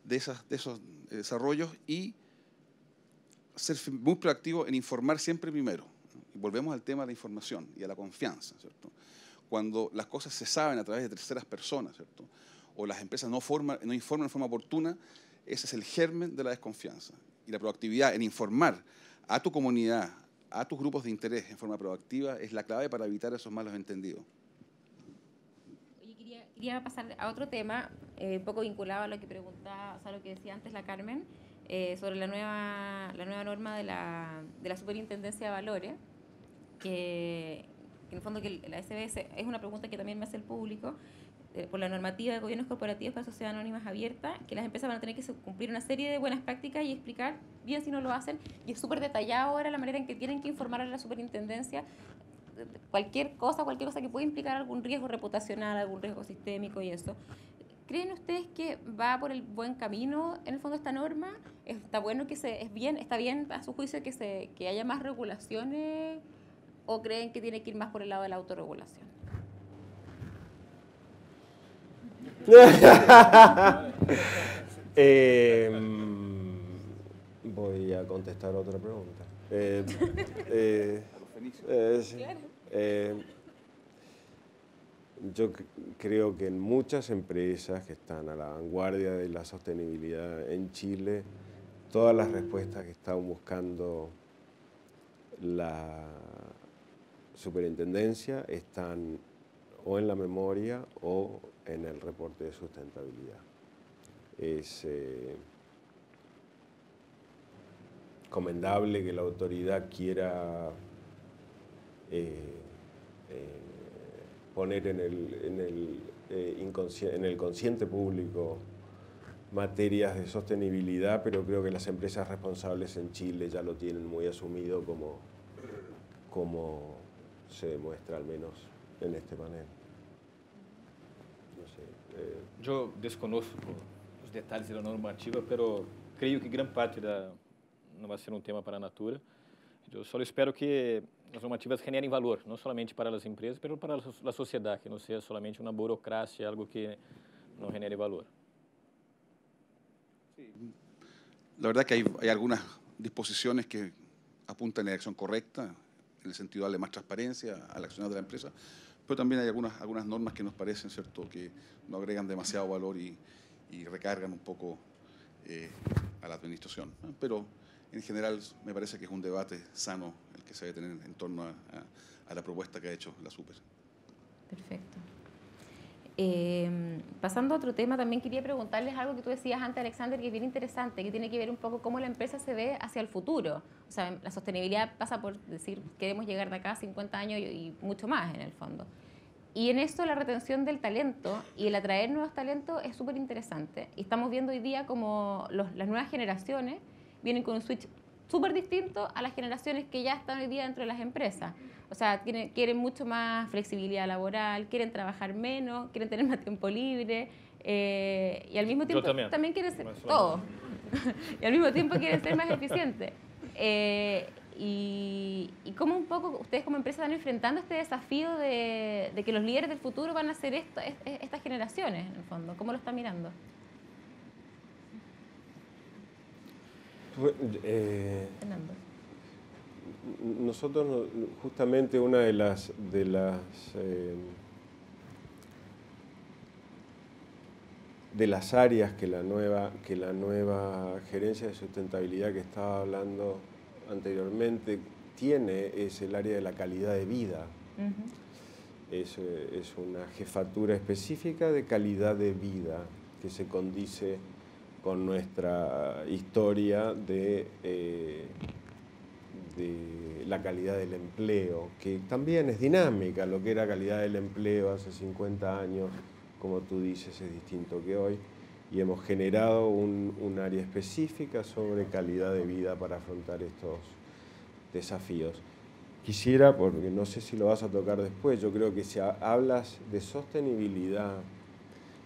de esos desarrollos y ser muy proactivo en informar siempre primero. Y volvemos al tema de la información y a la confianza, ¿cierto? Cuando las cosas se saben a través de terceras personas, ¿cierto?, o las empresas no informan de forma oportuna, ese es el germen de la desconfianza. Y la proactividad en informar a tu comunidad, a tus grupos de interés en forma proactiva es la clave para evitar esos malos entendidos. Oye, quería pasar a otro tema, un poco vinculado a lo que preguntaba, o sea, lo que decía antes la Carmen, sobre la nueva norma de la Superintendencia de Valores, que en el fondo que la SBS es una pregunta que también me hace el público, por la normativa de gobiernos corporativos para sociedades anónimas abiertas, que las empresas van a tener que cumplir una serie de buenas prácticas y explicar bien si no lo hacen, y es súper detallado ahora la manera en que tienen que informar a la superintendencia cualquier cosa que pueda implicar algún riesgo reputacional, algún riesgo sistémico y eso. ¿Creen ustedes que va por el buen camino en el fondo esta norma? ¿Está bueno está bien a su juicio que haya más regulaciones, o creen que tiene que ir más por el lado de la autorregulación? Voy a contestar otra pregunta. Yo creo que en muchas empresas que están a la vanguardia de la sostenibilidad en Chile, todas las respuestas que están buscando la superintendencia están o en la memoria o en el reporte de sustentabilidad. Es recomendable que la autoridad quiera poner en el consciente público materias de sostenibilidad, pero creo que las empresas responsables en Chile ya lo tienen muy asumido como se demuestra al menos en este panel. No sé, Yo desconozco os detalhes da normativa, pero creio que grande parte não vai ser um tema para a Natura. Eu só espero que as normativas generem valor, não somente para as empresas, mas para a sociedade, que não seja somente uma burocracia, algo que não genere valor. La verdad que hay algunas disposiciones que apuntan en la dirección correcta, en el sentido de darle más transparencia al accionar de la empresa, pero también hay algunas normas que nos parecen, ¿cierto?, que no agregan demasiado valor y recargan un poco a la administración, ¿no? Pero en general me parece que es un debate sano el que se debe tener en torno a la propuesta que ha hecho la Super. Perfecto. Pasando a otro tema, también quería preguntarles algo que tú decías antes, Alexander, que es bien interesante, que tiene que ver un poco cómo la empresa se ve hacia el futuro. O sea, la sostenibilidad pasa por decir, queremos llegar de acá a 50 años y mucho más en el fondo. Y en esto la retención del talento y el atraer nuevos talentos es súper interesante. Y estamos viendo hoy día como las nuevas generaciones vienen con un switch súper distinto a las generaciones que ya están hoy día dentro de las empresas. O sea, quieren mucho más flexibilidad laboral, quieren trabajar menos, quieren tener más tiempo libre y al mismo tiempo también quieren ser todo. Y al mismo tiempo quieren ser más eficientes. Y cómo un poco ustedes como empresa están enfrentando este desafío de que los líderes del futuro van a ser estas generaciones, en el fondo. ¿Cómo lo están mirando? Fernando. Nosotros, justamente una de las áreas que la nueva gerencia de sustentabilidad que estaba hablando anteriormente tiene es el área de la calidad de vida. Es una jefatura específica de calidad de vida que se condice con nuestra historia de la calidad del empleo, que también es dinámica. Lo que era calidad del empleo hace 50 años, como tú dices, es distinto que hoy, y hemos generado un área específica sobre calidad de vida para afrontar estos desafíos. Quisiera, porque no sé si lo vas a tocar después, yo creo que si hablas de sostenibilidad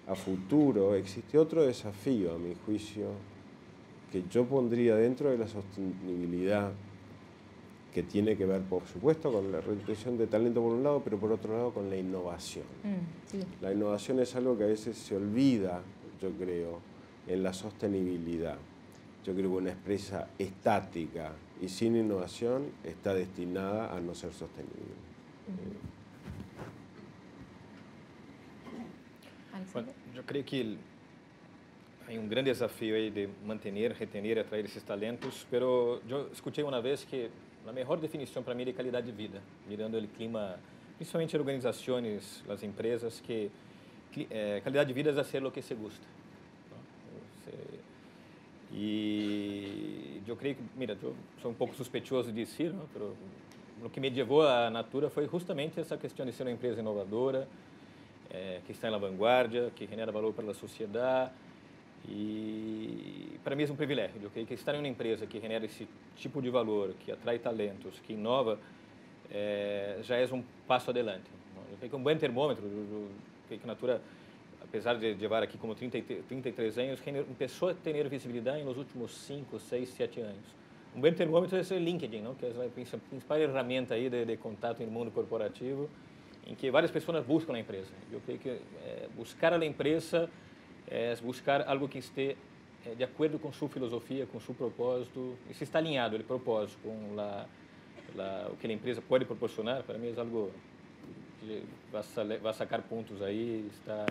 a futuro, existe otro desafío, a mi juicio, que yo pondría dentro de la sostenibilidad, que tiene que ver, por supuesto, con la retención de talento por un lado, pero por otro lado con la innovación. Sí. La innovación es algo que a veces se olvida, yo creo, en la sostenibilidad. Yo creo que una empresa estática y sin innovación está destinada a no ser sostenible. Bueno, yo creo que hay un gran desafío ahí de mantener, retener y atraer esos talentos, pero yo escuché una vez que la mejor definición para mí de calidad de vida, mirando el clima, principalmente en organizaciones, las empresas, que calidad de vida es hacer lo que se gusta, ¿no? Y yo creo que, mira, yo soy un poco sospechoso de decir, ¿no? Pero lo que me llevó a Natura fue justamente esa cuestión de ser una empresa innovadora, que está en la vanguardia, que genera valor para la sociedad. E para mim é um privilégio. Eu creio que estar em uma empresa que genera esse tipo de valor, que atrai talentos, que inova, já é um passo adelante. Eu creio que um bom termômetro, eu creio que a Natura, apesar de levar aqui como 33 anos, começou a ter visibilidade nos últimos 5, 6, 7 anos. Um bom termômetro é o LinkedIn, não? Que é a principal ferramenta aí de contato no mundo corporativo, em que várias pessoas buscam a empresa. Eu creio que buscar a empresa é buscar algo que esteja de acordo com sua filosofia, com seu propósito, e se está alinhado o propósito com o que a empresa pode proporcionar. Para mim é algo que vai sacar pontos aí, está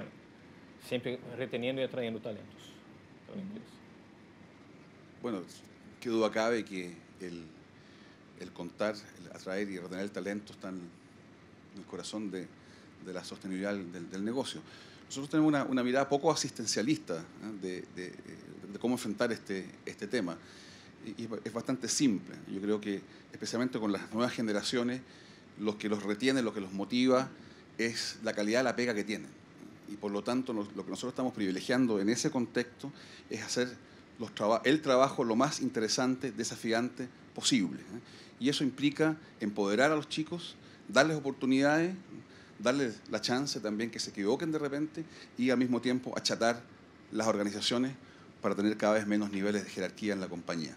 sempre reteniendo e atraindo talentos para a empresa. Bueno, qué duda cabe que el contar, el atraer y retener el talento están en el corazón de la sostenibilidad del negocio. Nosotros tenemos una mirada poco asistencialista de cómo enfrentar este tema. Y es bastante simple. Yo creo que, especialmente con las nuevas generaciones, lo que los retiene, lo que los motiva, es la calidad de la pega que tienen. Y por lo tanto, lo que nosotros estamos privilegiando en ese contexto es hacer el trabajo lo más interesante, desafiante posible. Y eso implica empoderar a los chicos, darles oportunidades, darles la chance también que se equivoquen de repente y al mismo tiempo achatar las organizaciones para tener cada vez menos niveles de jerarquía en la compañía.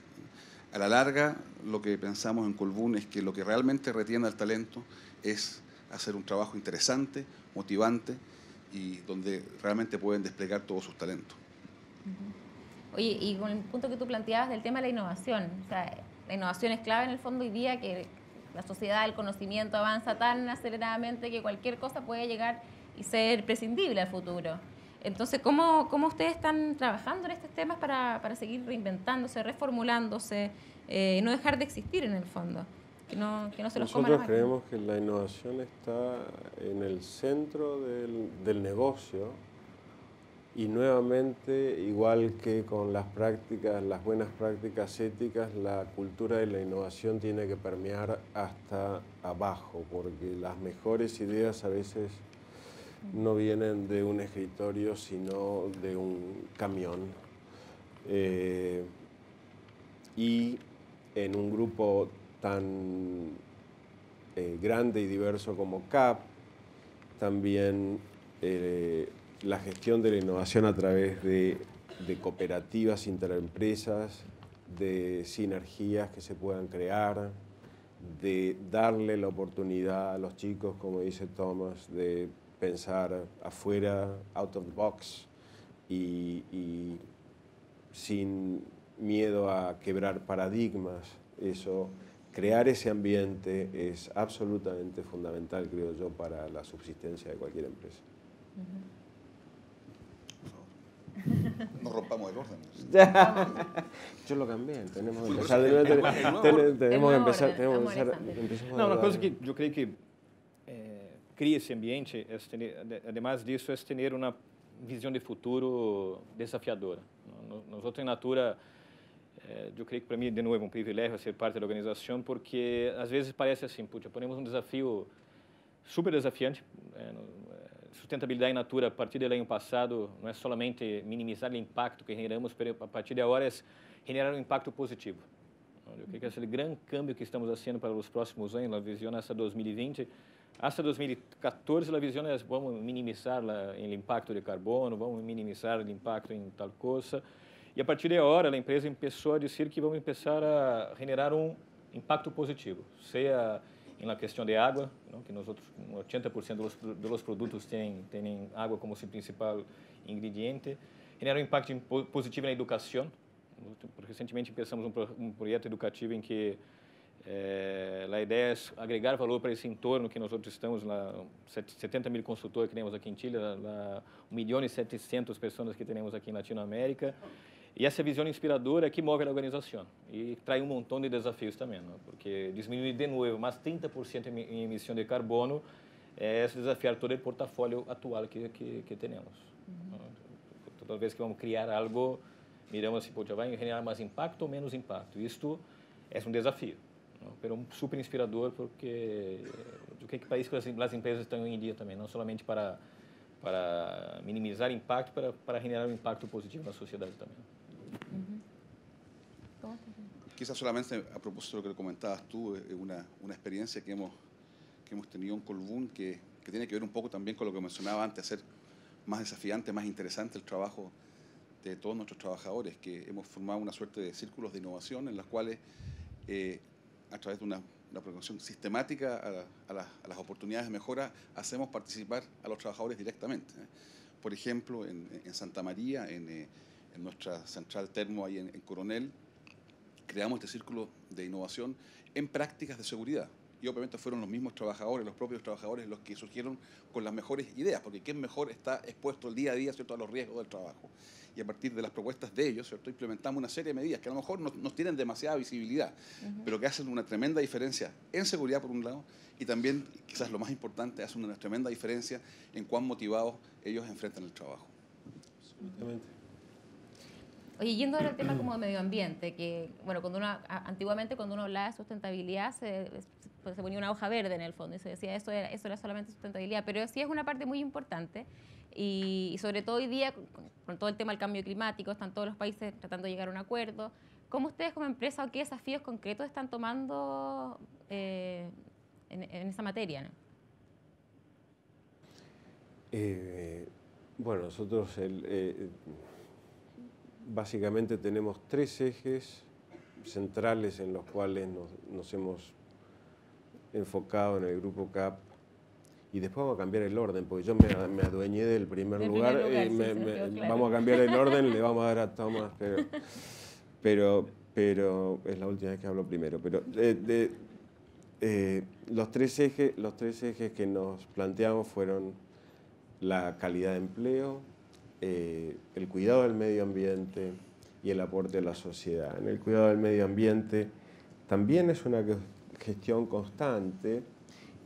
A la larga, lo que pensamos en Colbún es que lo que realmente retiene al talento es hacer un trabajo interesante, motivante y donde realmente pueden desplegar todos sus talentos. Oye, y con el punto que tú planteabas del tema de la innovación, o sea, la innovación es clave en el fondo hoy día, que la sociedad, el conocimiento avanza tan aceleradamente que cualquier cosa puede llegar y ser prescindible al futuro. Entonces, ¿cómo ustedes están trabajando en estos temas para seguir reinventándose, reformulándose, no dejar de existir en el fondo? Que no se los coman las Nosotros máquinas. creemos que la innovación está en el centro del negocio y nuevamente, igual que con las buenas prácticas éticas, la cultura de la innovación tiene que permear hasta abajo, porque las mejores ideas a veces no vienen de un escritorio, sino de un camión. Y en un grupo tan grande y diverso como CAP, también la gestión de la innovación a través de cooperativas interempresas, de sinergias que se puedan crear, de darle la oportunidad a los chicos, como dice Thomas, de pensar afuera, out of the box, y sin miedo a quebrar paradigmas. Eso, crear ese ambiente es absolutamente fundamental, creo yo, para la subsistencia de cualquier empresa. No rompamos el orden. Yo lo cambié, tenemos que empezar de nuevo. Tenemos que empezar. Não, uma coisa que eu creio que cria esse ambiente, además disso, é ter uma visão de futuro desafiadora. Nós outros em Natura, eu creio que para mim, de novo, é um privilégio ser parte da organização, porque às vezes parece assim, puxa, ponemos um desafio super desafiante. Sustentabilidade em Natura, a partir do ano passado, não é somente minimizar o impacto que generamos, mas a partir de agora é generar um impacto positivo. Eu creio que esse é o grande câmbio que estamos fazendo para os próximos anos, a visão hasta 2020. Hasta 2014, a visão é vamos minimizar o impacto de carbono, vamos minimizar o impacto em tal coisa. E a partir de agora, a empresa começou a dizer que vamos começar a generar um impacto positivo, seja na questão de água, não? Que nós outros 80% dos produtos têm água como seu principal ingrediente, generar um impacto positivo na educação. Recentemente começamos um projeto educativo em que A ideia é agregar valor para esse entorno que nós estamos lá, 70 mil consultores que temos aqui em Chile, 1.700.000 pessoas que temos aqui em Latinoamérica. E essa visão inspiradora que move a organização e traz um montão de desafios também, não? Porque diminuir de novo mais 30% em emissão de carbono é desafiar todo o portfólio atual que temos. Toda vez que vamos criar algo, miramos se já vai generar mais impacto ou menos impacto. Isto é um desafio, mas um super inspirador porque o que país que as empresas estão hoje em dia também, não somente para minimizar impacto, para generar um impacto positivo na sociedade também. Quizás solamente a propósito de lo que comentabas tú, una experiencia que hemos tenido en Colbún que tiene que ver un poco también con lo que mencionaba antes, hacer más desafiante, más interesante el trabajo de todos nuestros trabajadores, que hemos formado una suerte de círculos de innovación en las cuales, a través de una preocupación sistemática a las oportunidades de mejora, hacemos participar a los trabajadores directamente. Por ejemplo, en Santa María, en nuestra central termo ahí en Coronel, creamos este círculo de innovación en prácticas de seguridad. Y obviamente fueron los mismos trabajadores, los propios trabajadores, los que surgieron con las mejores ideas, porque quién mejor está expuesto el día a día, ¿cierto?, a los riesgos del trabajo. Y a partir de las propuestas de ellos, ¿cierto?, implementamos una serie de medidas que a lo mejor no tienen demasiada visibilidad, pero que hacen una tremenda diferencia en seguridad por un lado, y también, quizás lo más importante, hacen una tremenda diferencia en cuán motivados ellos enfrentan el trabajo. Absolutamente. Oye, yendo ahora al tema como de medio ambiente, que bueno, antiguamente cuando uno hablaba de sustentabilidad se ponía una hoja verde en el fondo y se decía eso era solamente sustentabilidad, pero sí es una parte muy importante y sobre todo hoy día con todo el tema del cambio climático, están todos los países tratando de llegar a un acuerdo. ¿Cómo ustedes como empresa o qué desafíos concretos están tomando en esa materia, ¿no? Bueno, nosotros básicamente tenemos 3 ejes centrales en los cuales nos hemos enfocado en el Grupo CAP, y después vamos a cambiar el orden, porque yo me adueñé del primer lugar, claro. Vamos a cambiar el orden, le vamos a dar a Tomás, pero es la última vez que hablo primero. Pero los tres ejes que nos planteamos fueron la calidad de empleo, el cuidado del medio ambiente y el aporte a la sociedad. En el cuidado del medio ambiente también es una gestión constante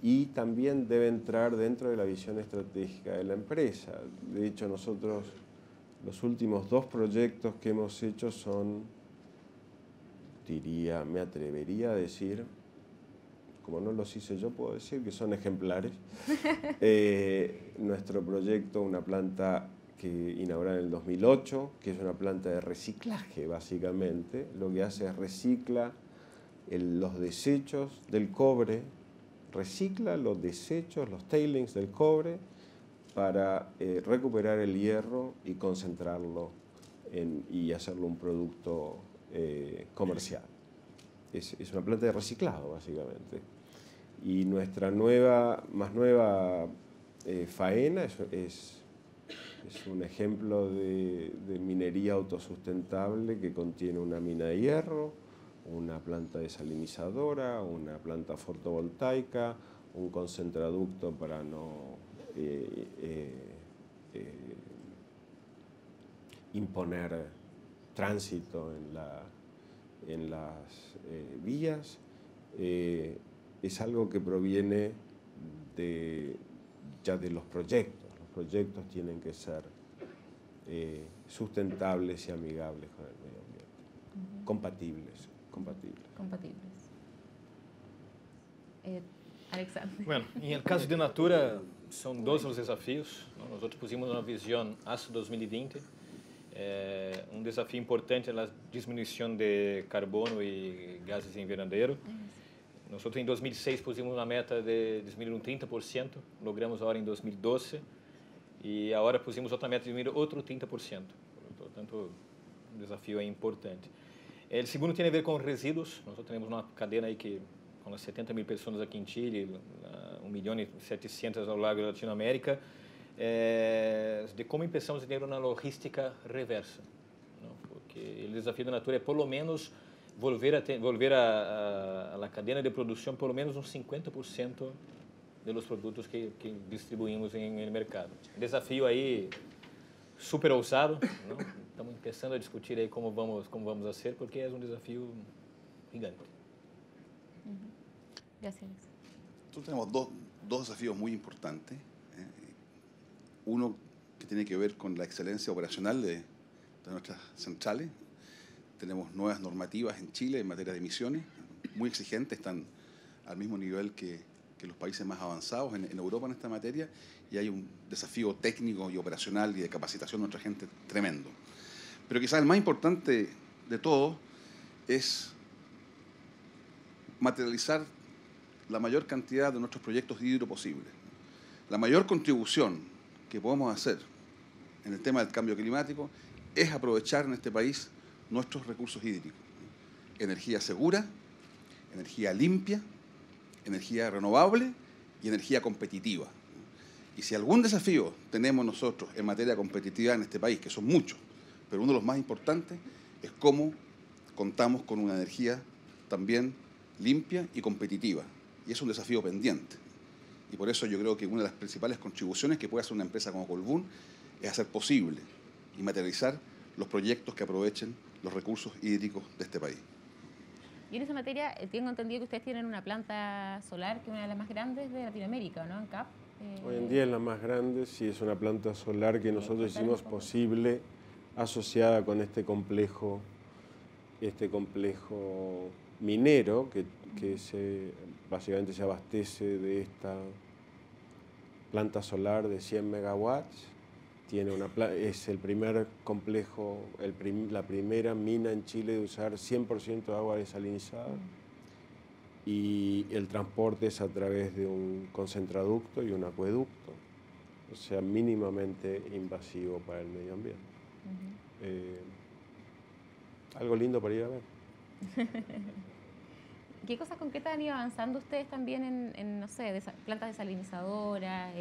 y también debe entrar dentro de la visión estratégica de la empresa. De hecho, nosotros los últimos 2 proyectos que hemos hecho son, me atrevería a decir, como no los hice yo, puedo decir que son ejemplares. Nuestro proyecto, una planta que inauguraron en el 2008, que es una planta de reciclaje, básicamente. Lo que hace es recicla los desechos del cobre, recicla los desechos, los tailings del cobre, para recuperar el hierro y concentrarlo y hacerlo un producto comercial. Es una planta de reciclado, básicamente. Y nuestra más nueva faena es un ejemplo de minería autosustentable que contiene una mina de hierro, una planta desalinizadora, una planta fotovoltaica, un concentraducto para no imponer tránsito en las vías. Es algo que proviene ya de los proyectos. Los proyectos tienen que ser sustentables y amigables con el medio ambiente, compatibles. Alexandre. Bueno, en el caso de Natura, son 2 los desafíos. Nosotros pusimos una visión hasta 2020. Un desafío importante es la disminución de carbono y gases de invernadero. Nosotros en 2006 pusimos una meta de disminuir un 30%, logramos ahora en 2012, y ahora pusimos otra meta de disminuir otro 30%. Por lo tanto, un desafío importante. El segundo tiene que ver con residuos. Nosotros tenemos una cadena ahí que, con las 70.000 personas aquí en Chile, 1.700.000 a lo largo de Latinoamérica, de cómo empezamos a tener una logística reversa, ¿no? Porque el desafío de Natura es por lo menos volver a la cadena de producción por lo menos un 50% de los productos que distribuimos en el mercado. Desafío ahí súper ousado, ¿no? Estamos empezando a discutir ahí cómo vamos a hacer, porque es un desafío gigante. Gracias. Nosotros tenemos dos desafíos muy importantes. Uno que tiene que ver con la excelencia operacional de nuestras centrales. Tenemos nuevas normativas en Chile en materia de emisiones, muy exigentes, están al mismo nivel que los países más avanzados en Europa en esta materia, y hay un desafío técnico y operacional y de capacitación de nuestra gente tremendo. Pero quizás el más importante de todo es materializar la mayor cantidad de nuestros proyectos hidro posible. La mayor contribución que podemos hacer en el tema del cambio climático es aprovechar en este país nuestros recursos hídricos. Energía segura, energía limpia, energía renovable y energía competitiva. Y si algún desafío tenemos nosotros en materia de competitividad en este país, que son muchos, pero uno de los más importantes es cómo contamos con una energía también limpia y competitiva. Y es un desafío pendiente. Y por eso yo creo que una de las principales contribuciones que puede hacer una empresa como Colbún es hacer posible y materializar los proyectos que aprovechen los recursos hídricos de este país. Y en esa materia, tengo entendido que ustedes tienen una planta solar que es una de las más grandes de Latinoamérica, ¿no? En CAP. Hoy en día es la más grande, sí, es una planta solar que nosotros hicimos posible asociada con este complejo minero que básicamente se abastece de esta planta solar de 100 megawatts. Es el primer complejo, la primera mina en Chile de usar 100% de agua desalinizada. Y el transporte es a través de un concentraducto y un acueducto, o sea, mínimamente invasivo para el medio ambiente. Algo lindo para ir a ver. ¿Qué cosas concretas han ido avanzando ustedes también en no sé, plantas desalinizadoras?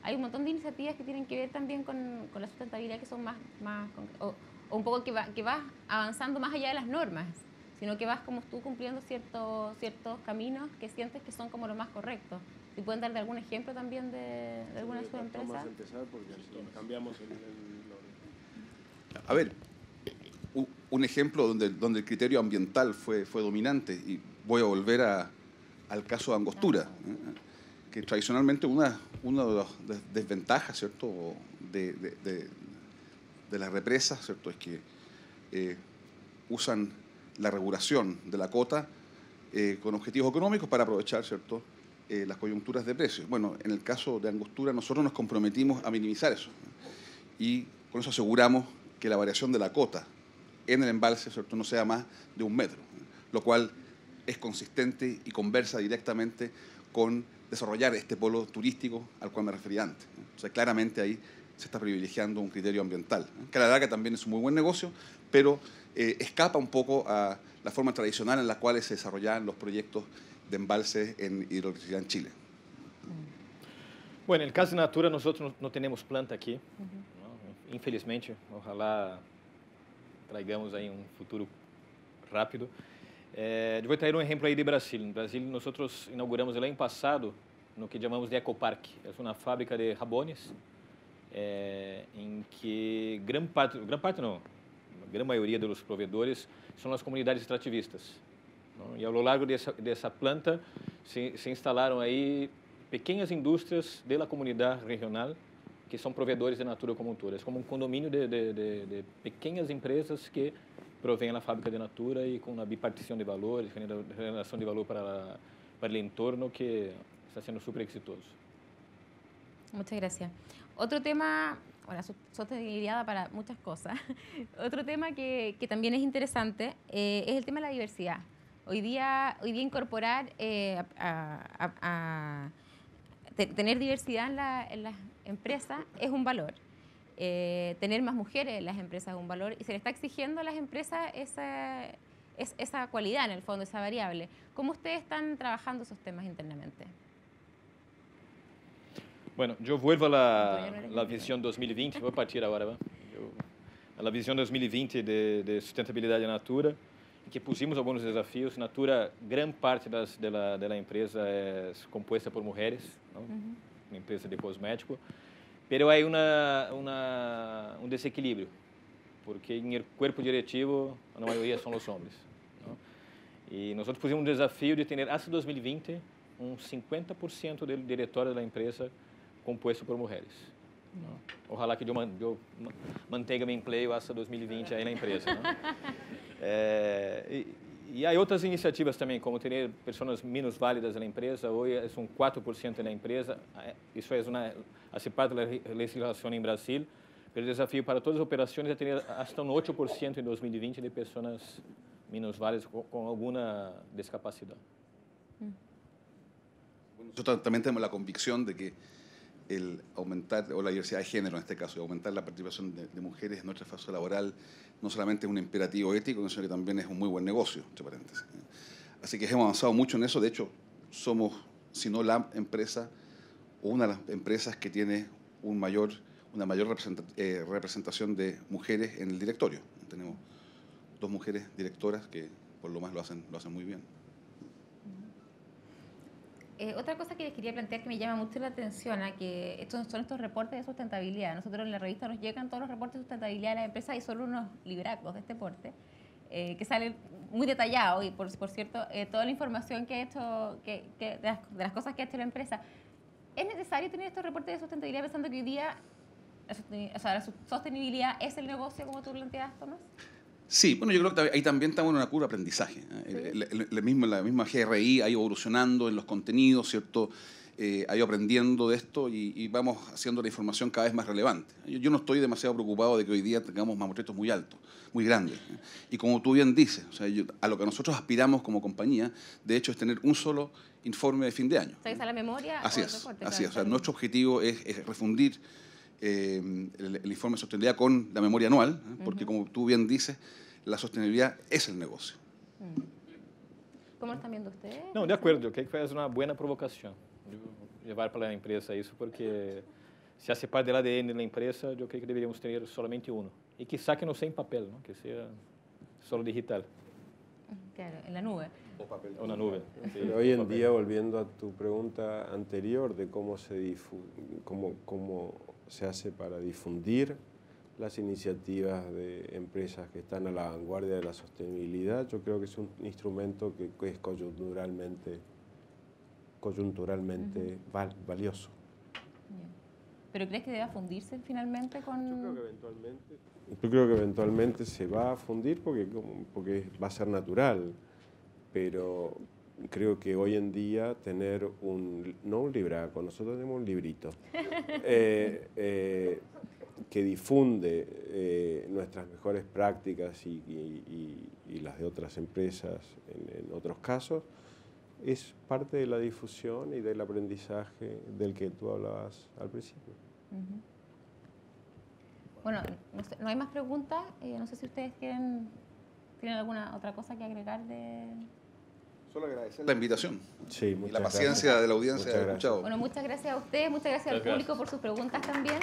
Hay un montón de iniciativas que tienen que ver también con la sustentabilidad, que son más o un poco que vas avanzando más allá de las normas, sino que vas como tú cumpliendo ciertos caminos que sientes que son como los más correctos. Si pueden dar de algún ejemplo también de alguna de sus empresas. Vamos a empezar porque si cambiamos el orden. A ver, un ejemplo donde el criterio ambiental fue dominante, y voy a volver al caso de Angostura, que tradicionalmente una de las desventajas, ¿cierto?, de las represas, ¿cierto?, es que usan la regulación de la cota con objetivos económicos para aprovechar, ¿cierto?, las coyunturas de precios. Bueno, en el caso de Angostura nosotros nos comprometimos a minimizar eso, y con eso aseguramos que la variación de la cota en el embalse, ¿cierto?, no sea más de 1 metro, lo cual es consistente y conversa directamente con desarrollar este polo turístico al cual me refería antes. O sea, claramente ahí se está privilegiando un criterio ambiental, que a la larga también es un muy buen negocio, pero escapa un poco a la forma tradicional en la cual se desarrollaban los proyectos de embalses en hidroelectricidad en Chile. Bueno, en el caso de Natura nosotros no tenemos planta aquí, ¿no? Infelizmente, ojalá traigamos aí futuro rápido. Eu vou trazer exemplo aí de Brasil. En Brasil, nosotros inauguramos el año pasado lo que llamamos de Ecopark. Es una fábrica de jabones en que gran mayoría de los proveedores son las comunidades extractivistas, ¿no? Y a lo largo de esa planta se instalaron ahí pequeñas industrias de la comunidad regional que son proveedores de Natura como un todo. Es como un condominio de pequeñas empresas que proveen la fábrica de Natura y con una bipartición de valores, generación de valor para el entorno que está siendo súper exitoso. Muchas gracias. Otro tema, bueno, sostenibilidad para muchas cosas. Otro tema que también es interesante es el tema de la diversidad. Hoy día incorporar, tener diversidad en las empresas es un valor. Tener más mujeres en las empresas es un valor, y se le está exigiendo a las empresas esa cualidad, en el fondo, esa variable. ¿Cómo ustedes están trabajando esos temas internamente? Bueno, yo vuelvo a la visión 2020, voy a partir ahora, a la visión 2020 de sustentabilidad de Natura. que pusimos algunos desafíos. Natura, gran parte de la empresa es compuesta por mujeres, ¿no? Una empresa de cosmético, pero hay un desequilibrio, porque en el cuerpo directivo la mayoría son los hombres, ¿no? Y nosotros pusimos un desafío de tener hasta 2020 un 50% del directorio de la empresa compuesto por mujeres, ¿no? Ojalá que yo mantenga mi empleo hasta 2020 ahí en la empresa, ¿no? Y hay otras iniciativas también, como tener personas menos válidas en la empresa. Hoy es un 4% en la empresa. Eso hace parte de la legislación en Brasil. Pero el desafío para todas las operaciones es tener hasta un 8% en 2020 de personas menos válidas con alguna discapacidad. Bueno, nosotros también tenemos la convicción de que el aumentar, o la diversidad de género en este caso, y aumentar la participación de mujeres en nuestra fase laboral, no solamente es un imperativo ético, sino que también es un muy buen negocio, entre paréntesis. Así que hemos avanzado mucho en eso. De hecho, somos, si no la empresa, o una de las empresas que tiene una mayor representación de mujeres en el directorio. Tenemos 2 mujeres directoras que por lo más lo hacen muy bien. Otra cosa que les quería plantear que me llama mucho la atención, que son estos reportes de sustentabilidad. Nosotros en la revista nos llegan todos los reportes de sustentabilidad de la empresa y solo unos libracos de este porte, que salen muy detallados y, por cierto, toda la información que ha hecho, de las cosas que ha hecho la empresa. ¿Es necesario tener estos reportes de sustentabilidad pensando que hoy día la sostenibilidad es el negocio, como tú planteas, Tomás? Sí, bueno, yo creo que ahí también estamos en una curva de aprendizaje. Sí. La misma GRI ha ido evolucionando en los contenidos, ¿cierto? Ha ido aprendiendo de esto y vamos haciendo la información cada vez más relevante. Yo no estoy demasiado preocupado de que hoy día tengamos mamotretos muy altos, muy grandes. Y como tú bien dices, o sea, a lo que nosotros aspiramos como compañía, de hecho, es tener un solo informe de fin de año. O sea, que sea la memoria. Así o el es, reporte, así claro, es. O sea, nuestro objetivo es refundir el informe de sostenibilidad con la memoria anual, porque como tú bien dices, la sostenibilidad es el negocio. ¿Cómo lo están viendo ustedes? No, de acuerdo, yo creo que es una buena provocación llevar para la empresa eso, porque si hace parte del ADN de la empresa, yo creo que deberíamos tener solamente uno. Y quizá que no sea en papel, ¿no? Que sea solo digital. Claro, en la nube. O en la nube. Pero hoy en día, volviendo a tu pregunta anterior de cómo se hace para difundir las iniciativas de empresas que están a la vanguardia de la sostenibilidad, yo creo que es un instrumento que es coyunturalmente valioso. Bien. ¿Pero crees que deba fundirse finalmente con...? Yo creo que eventualmente se va a fundir porque va a ser natural, pero creo que hoy en día tener no un libraco, nosotros tenemos un librito, que difunde nuestras mejores prácticas y las de otras empresas en otros casos, es parte de la difusión y del aprendizaje del que tú hablabas al principio. Bueno, no hay más preguntas. No sé si ustedes tienen alguna otra cosa que agregar de... Solo agradecer la invitación. Sí, y la paciencia de la audiencia de haber escuchado. Bueno, muchas gracias a ustedes, muchas gracias al público por sus preguntas también.